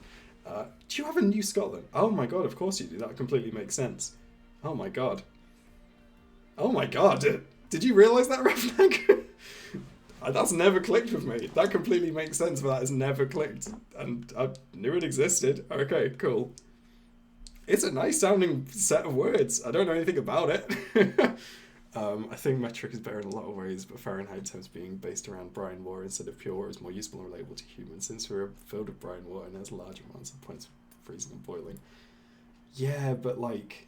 Do you have a New Scotland? Oh my god, of course you do. That completely makes sense. Oh my god. Oh my god. Did you realise that, Rafnag? That's never clicked with me. That completely makes sense, but that has never clicked. And I knew it existed. Okay, cool. It's a nice sounding set of words. I don't know anything about it. I think metric is better in a lot of ways, but Fahrenheit terms being based around brine water instead of pure water is more useful and relatable to humans since we're filled with brine water and has large amounts of points for freezing and boiling. Yeah, but like...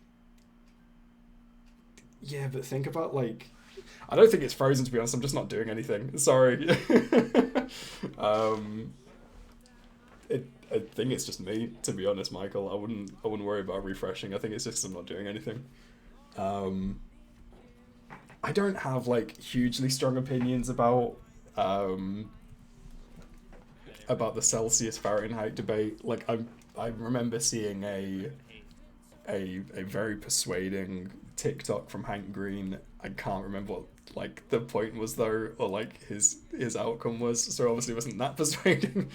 Yeah, but think about like... I don't think it's frozen, to be honest. I'm just not doing anything. Sorry. I think it's just me, to be honest, Michael. I wouldn't worry about refreshing. I think it's just 'cause I'm not doing anything. I don't have like hugely strong opinions about the Celsius Fahrenheit debate. Like I remember seeing a very persuading TikTok from Hank Green. I can't remember what like the point was though, or like his outcome was. So obviously it wasn't that persuading.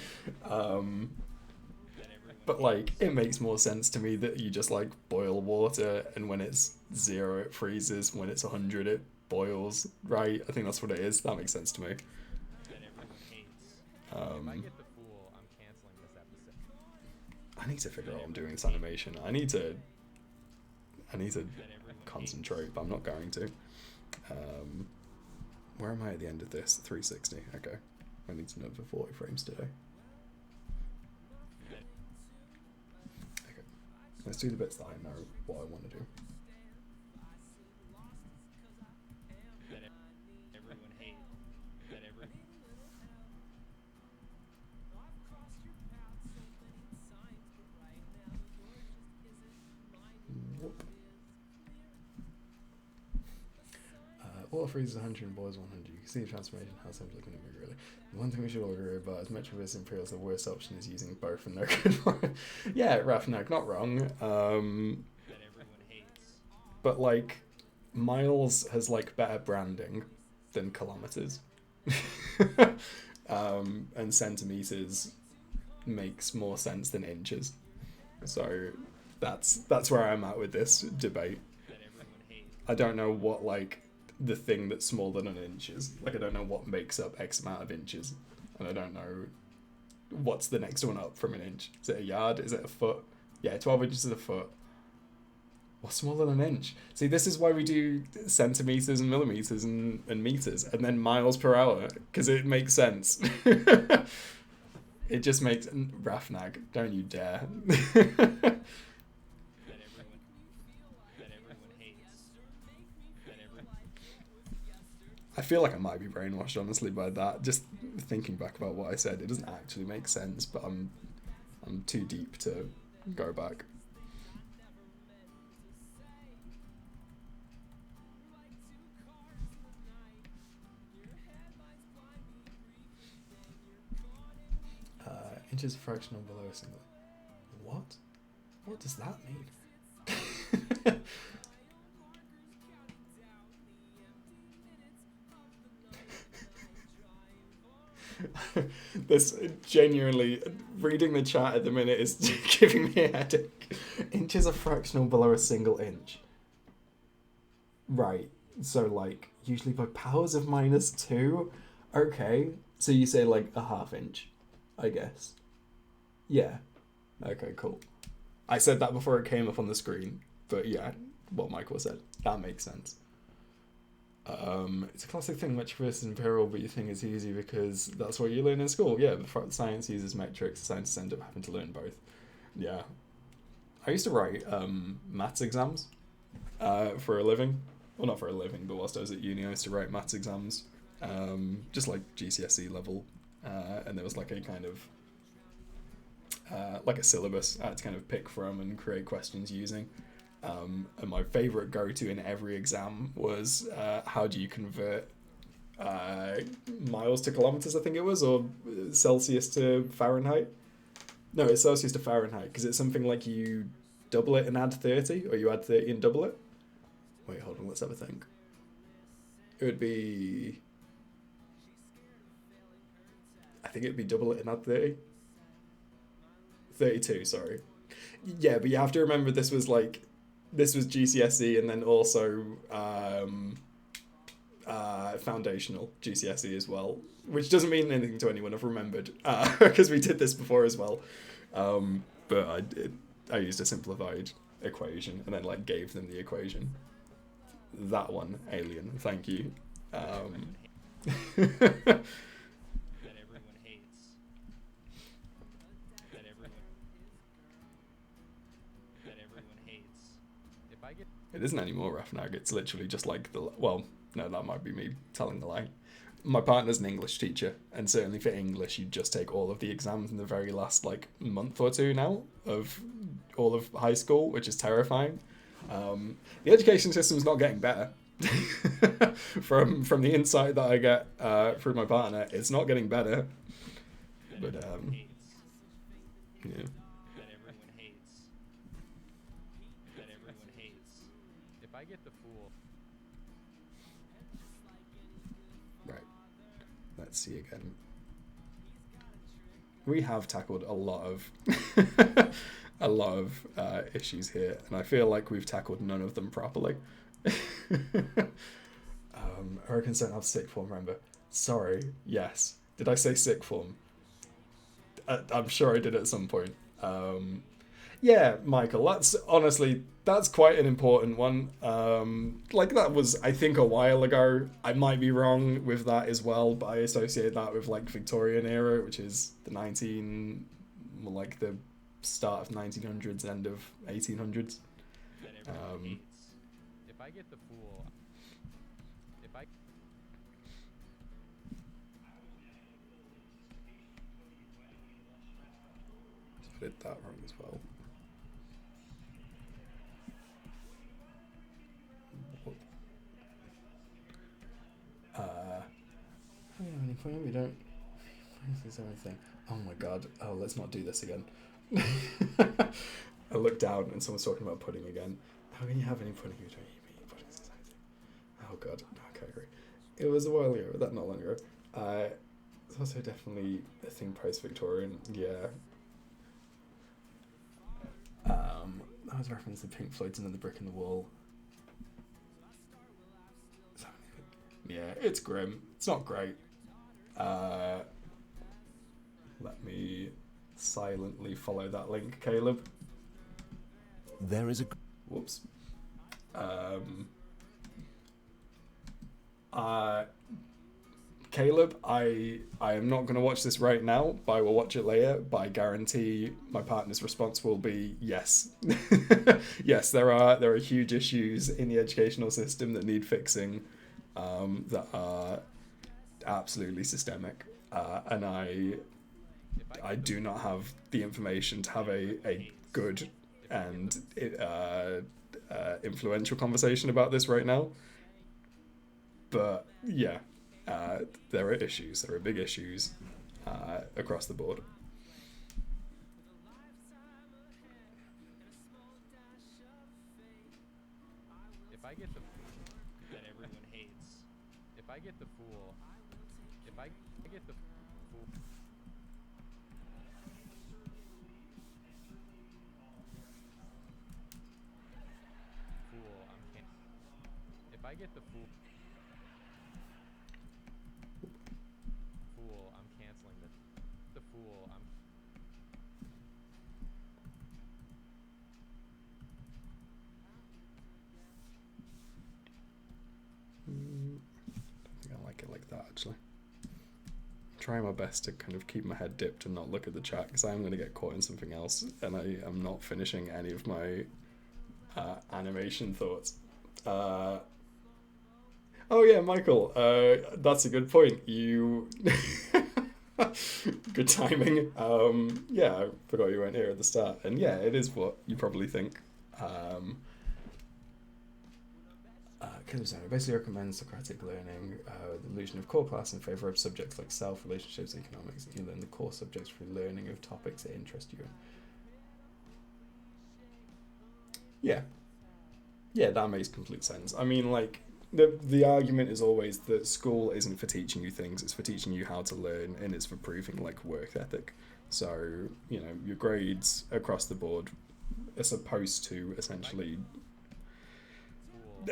But like it makes more sense to me that you just like boil water, and when it's 0 it freezes, when it's 100 it boils, right? I think that's what it is. That makes sense to me. That everyone hates. If I get the fool, I'm canceling this episode. I need to figure out what I'm doing this animation. I need to concentrate, but I'm not going to. Where am I at the end of this? 360. Okay. I need to know for 40 frames today. Okay. Let's do the bits that I know what I want to do. That everyone hates. That everyone... Whoop. Water freezes 100 and boils 100. You can see the transformation, how simple it can be, really. The one thing we should all agree about is Metrovis Imperial's the worst option is using both and they're good for it. Yeah, Rafnak, not wrong. That everyone hates. But like, miles has like better branding than kilometers. And centimeters makes more sense than inches. So that's where I'm at with this debate. That everyone hates. I don't know what like the thing that's smaller than an inch is. Like I don't know what makes up X amount of inches, and I don't know what's the next one up from an inch. Is it a yard? Is it a foot? Yeah, 12 inches is a foot. What's smaller than an inch? See, this is why we do centimeters and millimeters and meters, and then miles per hour, because it makes sense. It just makes... Rafnag, don't you dare. I feel like I might be brainwashed, honestly, by that. Just thinking back about what I said, it doesn't actually make sense, but I'm too deep to go back. Inches fractional below a single. What? What does that mean? This genuinely, reading the chat at the minute is giving me a headache. Inches are fractional below a single inch. Right, so like, usually by powers of -2? Okay, so you say like a half inch, I guess. Yeah, okay, cool. I said that before it came up on the screen, but yeah, what Michael said, that makes sense. It's a classic thing, metric versus imperial, but you think it's easy because that's what you learn in school. Yeah, but science uses metrics, scientists end up having to learn both. Yeah. I used to write maths exams for a living. Well, not for a living, but whilst I was at uni, I used to write maths exams, just like GCSE level, and there was like a kind of, like a syllabus I had to kind of pick from and create questions using. And my favourite go-to in every exam was how do you convert miles to kilometres, I think it was, or Celsius to Fahrenheit? No, it's Celsius to Fahrenheit, because it's something like you double it and add 30, or you add 30 and double it. Wait, hold on, let's have a think. It would be... I think it would be double it and add 30. 32, sorry. Yeah, but you have to remember this was GCSE and then also foundational GCSE as well, which doesn't mean anything to anyone, I've remembered, because we did this before as well. But I used a simplified equation and then like gave them the equation. That one, alien. Thank you. That everyone hates. That everyone hates. If I get It isn't anymore, Rafnag. It's literally just like the... Well, no, that might be me telling the lie. My partner's an English teacher, and certainly for English, you just take all of the exams in the very last, like, month or two now of all of high school, which is terrifying. The education system's not getting better. from the insight that I get through my partner, it's not getting better. But, yeah. that everyone hates. That everyone hates. If I get the fool. Right. Let's see again. We have tackled a lot of issues here, and I feel like we've tackled none of them properly. Hurricanes don't have sick form, remember? Sorry, yes. Did I say sick form? I'm sure I did at some point. Yeah, Michael, that's quite an important one. Like that was, I think, a while ago. I might be wrong with that as well, but I associate that with like Victorian era, which is the the start of 1900s, end of 1800s. That everyone hates. If I get the fool. If I. I did that wrong as well. We don't. Anything. Oh my god. Oh, let's not do this again. I looked down and someone's talking about pudding again. How can you have any pudding if you don't eat pudding society? Oh god. Okay, great. It was a while ago, but not long ago. It's also definitely a thing post-Victorian. Yeah. That was reference to Pink Floyd's Another Brick in the Wall. Yeah, it's grim. It's not great. Let me silently follow that link, Caleb. There is a... Whoops. Caleb, I am not going to watch this right now, but I will watch it later. But I guarantee my partner's response will be yes. Yes, there are huge issues in the educational system that need fixing, that are absolutely systemic, and I do not have the information to have a good and influential conversation about this right now. But yeah. There are issues. There are big issues across the board. If I get the that everyone hates. If I get the fool. If I get the fool. Fool, if I get the fool. I'm canceling the fool. I think I like it like that, actually. Trying my best to kind of keep my head dipped and not look at the chat, because I'm going to get caught in something else, and I am not finishing any of my animation thoughts. Oh yeah, Michael, that's a good point. You... Good timing. Yeah, I forgot you weren't here at the start. And yeah, it is what you probably think. Basically recommends Socratic learning, the illusion of core class in favour of subjects like self, relationships, economics. You learn the core subjects through learning of topics that interest you. Yeah. Yeah, that makes complete sense. I mean, like, the argument is always that school isn't for teaching you things, it's for teaching you how to learn, and it's for proving, like, work ethic. So, you know, your grades across the board are supposed to essentially...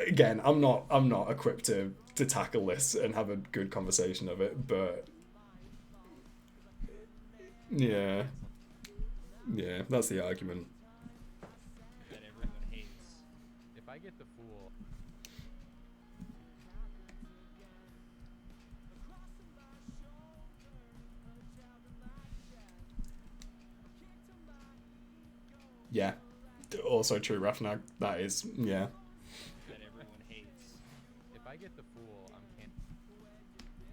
Again, I'm not equipped to tackle this and have a good conversation of it, but... Yeah. Yeah, that's the argument. That everyone I get the fool. Yeah. Also true, Rafnag. That is, yeah. That everyone hates. If I get the fool, I'm can't.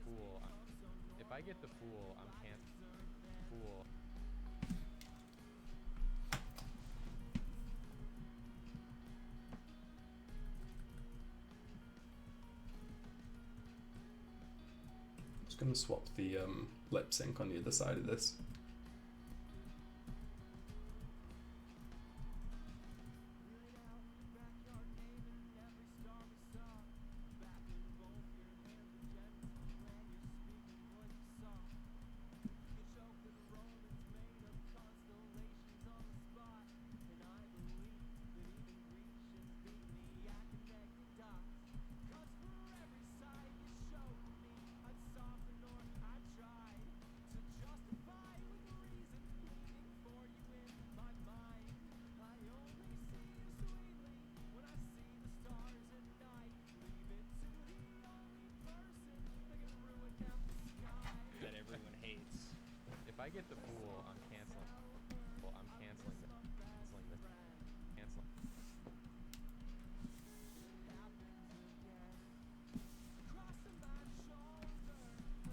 Fool. If I get the fool, I'm can't. Fool. Just gonna swap the lip sync on the other side of this. If I get the fool, I'm canceling. Well, I'm canceling the canceling.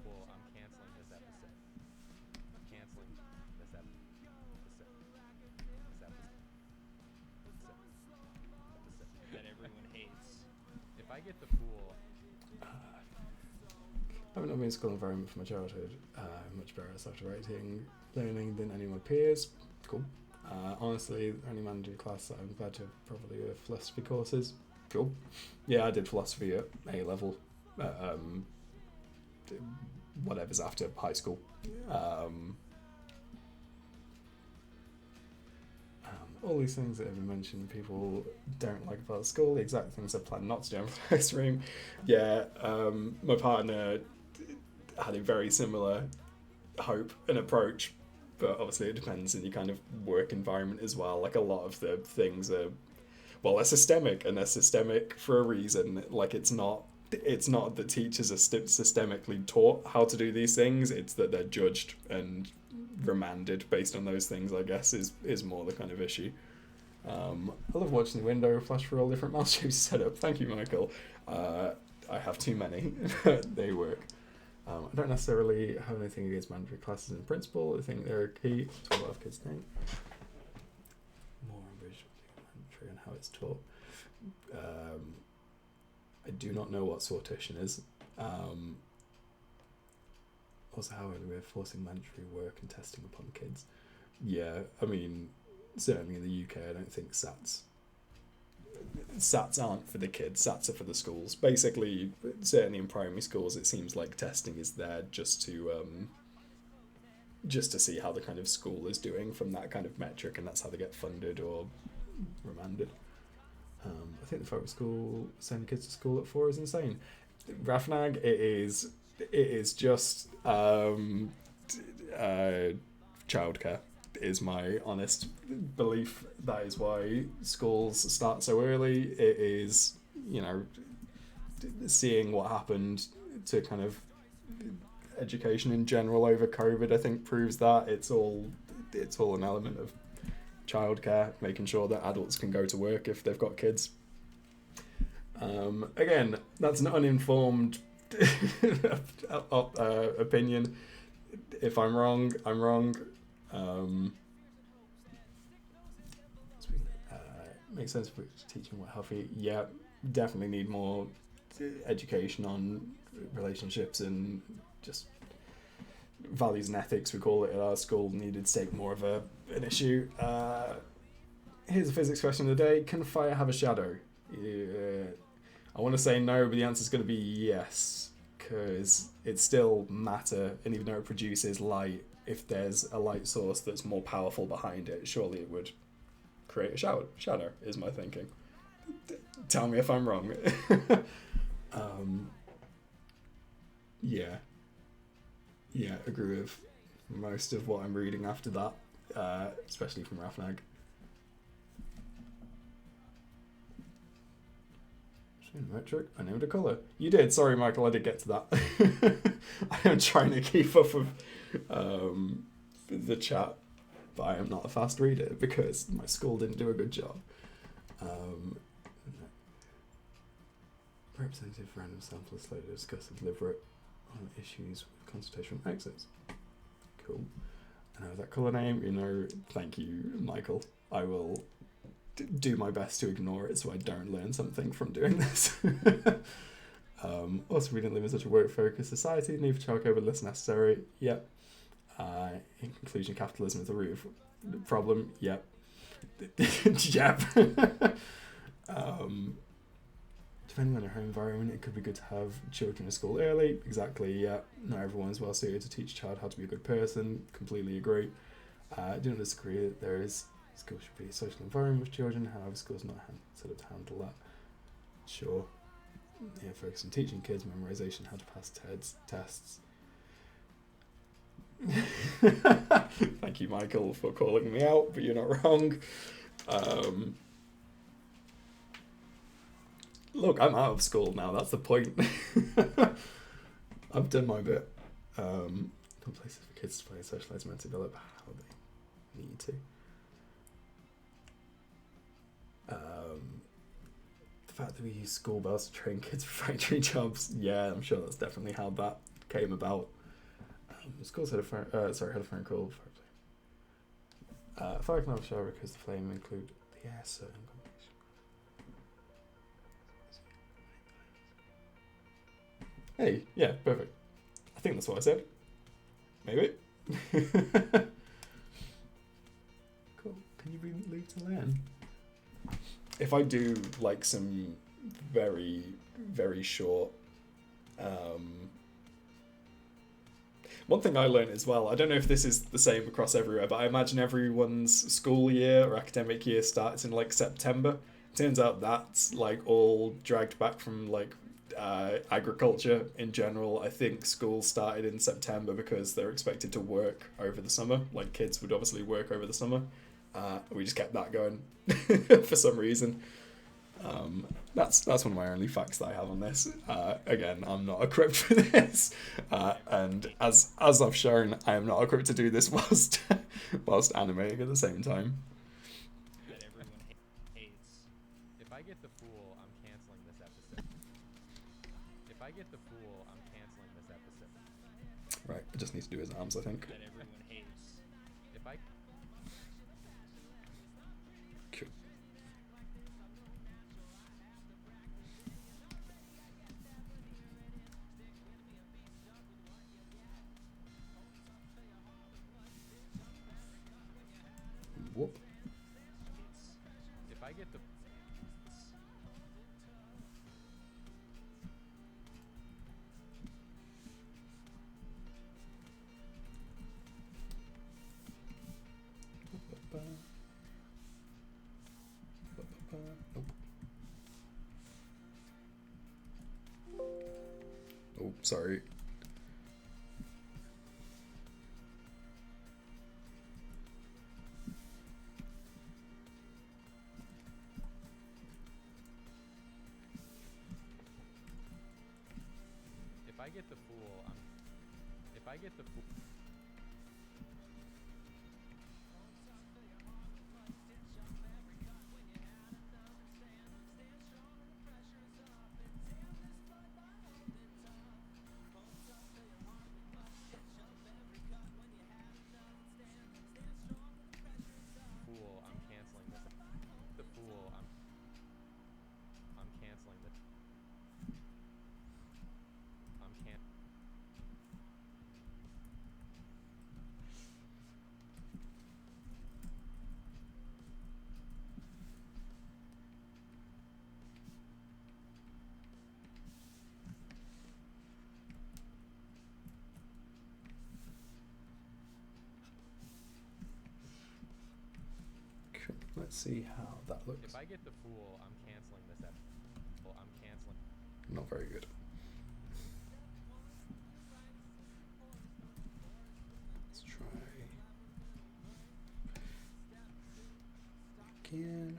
Well, I'm canceling this episode. Canceling this episode. That everyone hates. If I get the fool. I haven't been in school environment for my childhood. Much better at software writing, learning than any of my peers. Cool. Honestly, the only mandatory class that I'm glad to have probably were philosophy courses. Cool. Yeah, I did philosophy at A level. Whatever's after high school. All these things that have been mentioned, people don't like about school, the exact things I plan not to do on the live stream. Yeah, my partner had a very similar hope and approach, but obviously it depends on your kind of work environment as well. Like a lot of the things are, well, they're systemic, and they're systemic for a reason. Like it's not that teachers are systemically taught how to do these things, it's that they're judged and remanded based on those things, I guess, is more the kind of issue. I love watching the window flash for all different mouse shapes set up. Thank you, Michael. I have too many. They work. I don't necessarily have anything against mandatory classes in principle. I think they're key to a lot of kids think. More on visual mandatory and how it's taught. I do not know what sortition is. Also, how we're forcing mandatory work and testing upon kids. Yeah, I mean, certainly in the UK, I don't think SATs aren't for the kids, SATs are for the schools. Basically, certainly in primary schools, it seems like testing is there just to see how the kind of school is doing from that kind of metric, and that's how they get funded or remanded. I think the focus school sending kids to school at 4 is insane. Rafnag, it is just childcare is my honest belief. That is why schools start so early. It is, seeing what happened to kind of education in general over COVID, I think proves that it's all an element of childcare, making sure that adults can go to work if they've got kids. Again, that's an uninformed opinion. If I'm wrong, I'm wrong. Makes sense for teaching what healthy. Yeah, definitely need more education on relationships and just values and ethics, we call it at our school, needed to take more of an issue. Here's a physics question of the day. Can fire have a shadow? I want to say no, but the answer is going to be yes, because it's still matter, and even though it produces light, if there's a light source that's more powerful behind it, surely it would create a shadow, is my thinking. Tell me if I'm wrong. Yeah, agree with most of what I'm reading after that, especially from Rafnag. Metric, I named a colour. You did, sorry Michael, I did get to that. I am trying to keep up with the chat, but I am not a fast reader because my school didn't do a good job. Representative random sample is slowly discuss and deliberate on issues with consultation exits. Cool. I know that colour name, you know, thank you, Michael. I will do my best to ignore it so I don't learn something from doing this. Also, we didn't live in such a work-focused society. Need for childcare but less necessary. Yep. In conclusion, capitalism is the root of the problem. Yep. Yep. Depending on your home environment, it could be good to have children in school early. Exactly, yeah. Not everyone is well suited to teach a child how to be a good person. Completely agree. I do not disagree that there is school should be a social environment with children. However, schools not sort of handle that. Sure. Yeah, focus on teaching kids memorization, how to pass tests. Thank you, Michael, for calling me out, but you're not wrong. Look, I'm out of school now, that's the point. I've done my bit. No places for kids to play, socialise, and develop how they need to. The fact that we use school bells to train kids for factory jobs, yeah, I'm sure that's definitely how that came about. Schools had a phone call. Fire can have a shower because the flame include the air certain combination. Hey, yeah, perfect. I think that's what I said. Maybe. Cool. Can you bring leave to learn? If I do like some very, very short one thing I learned as well, I don't know if this is the same across everywhere, but I imagine everyone's school year or academic year starts in like September. Turns out that's like all dragged back from like agriculture in general. I think school started in September because they're expected to work over the summer. Like kids would obviously work over the summer. We just kept that going for some reason. That's one of my only facts that I have on this. Again, I'm not equipped for this, and as I've shown, I am not equipped to do this whilst animating at the same time. That everyone hates. If I get the fool, I'm canceling this episode. If I get the fool, I'm canceling this episode. Right, I just need to do his arms, I think. That everyone hates. If I Cool. Whoop. If I get the Nope. Oh, sorry. if I get the fool, if I get the fool. Fool, I'm canceling this. The fool, I'm canceling this. I'm can. Cool. Let's see how that looks. If I get the fool, I'm canceling this episode. Well, I'm canceling. Not very good. Let's try again.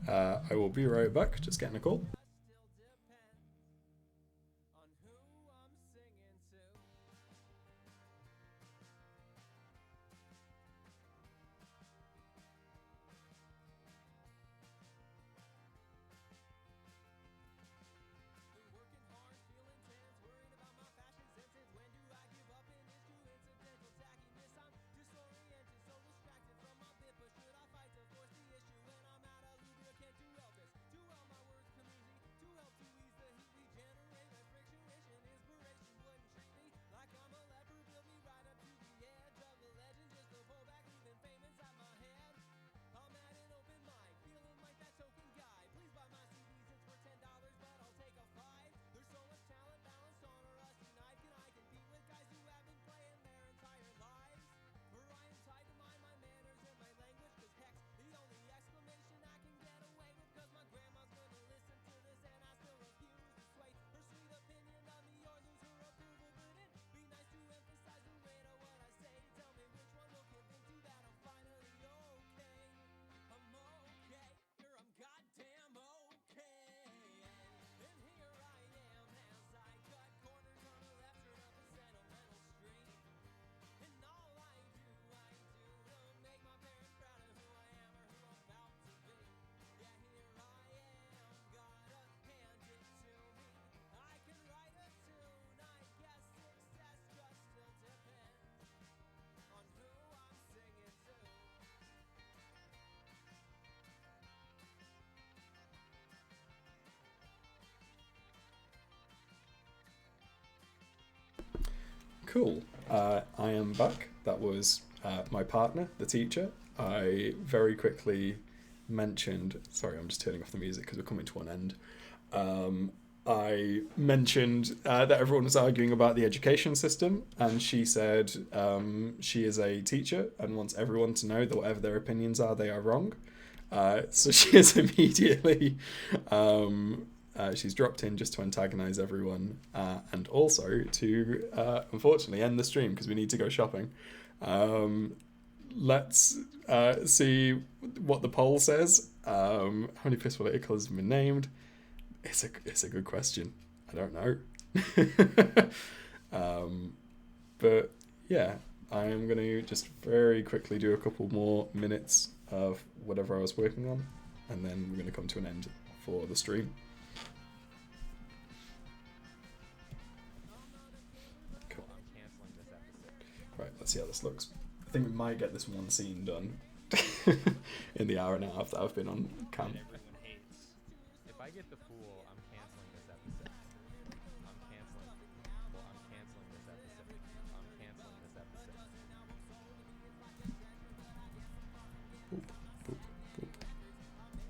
I will be right back. Just getting a call. Cool. I am back. That was my partner, the teacher. I very quickly mentioned... Sorry, I'm just turning off the music because we're coming to an end. I mentioned that everyone was arguing about the education system, and she said she is a teacher and wants everyone to know that whatever their opinions are, they are wrong. So she is immediately... she's dropped in just to antagonize everyone and also to, unfortunately, end the stream because we need to go shopping. Let's see what the poll says. How many pistol-related colours have been named? It's a good question. I don't know. But yeah, I am going to just very quickly do a couple more minutes of whatever I was working on, and then we're going to come to an end for the stream. Right, let's see how this looks. I think we might get this one scene done in the hour and a half that I've been on cam. Everyone hates. If I get the fool, I'm canceling this episode. I'm canceling. Well, I'm canceling this episode. I'm canceling this episode. Boop, boop, boop.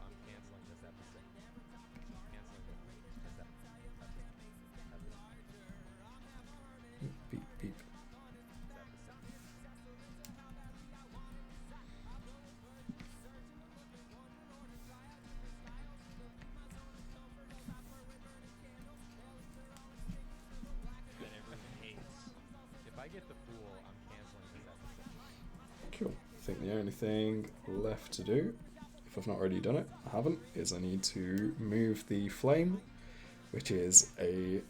I'm canceling this episode. I'm canceling this episode. Beep, beep. If I get the fool, I'm canceling this episode. Cool. I think the only thing left to do, if I've not already done it, I haven't, is I need to move the flame, which is a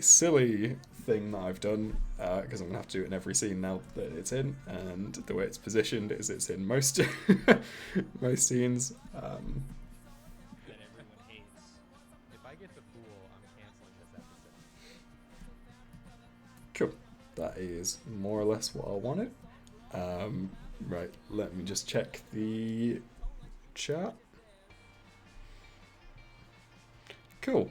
silly thing that I've done because I'm going to have to do it in every scene now that it's in, and the way it's positioned is it's in most most scenes. That everyone hates. If I get the fool, I'm canceling this episode. Cool. That is more or less what I wanted. Right, let me just check the chat. Cool.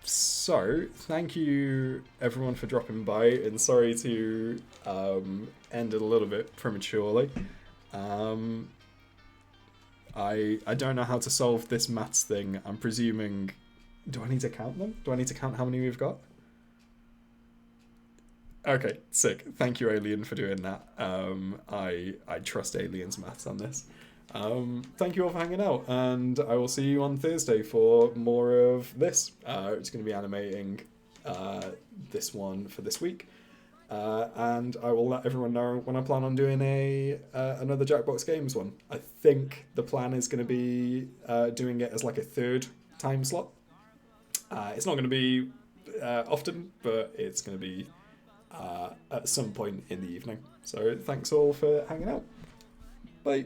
So, thank you everyone for dropping by, and sorry to end it a little bit prematurely. I don't know how to solve this maths thing. I'm presuming... Do I need to count them? Do I need to count how many we've got? Okay, sick. Thank you, Alien, for doing that. I trust Alien's maths on this. Thank you all for hanging out, and I will see you on Thursday for more of this. It's going to be animating this one for this week. and I will let everyone know when I plan on doing another Jackbox Games one. I think the plan is going to be doing it as like a third time slot. It's not going to be often, but it's going to be at some point in the evening. So thanks all for hanging out. Bye.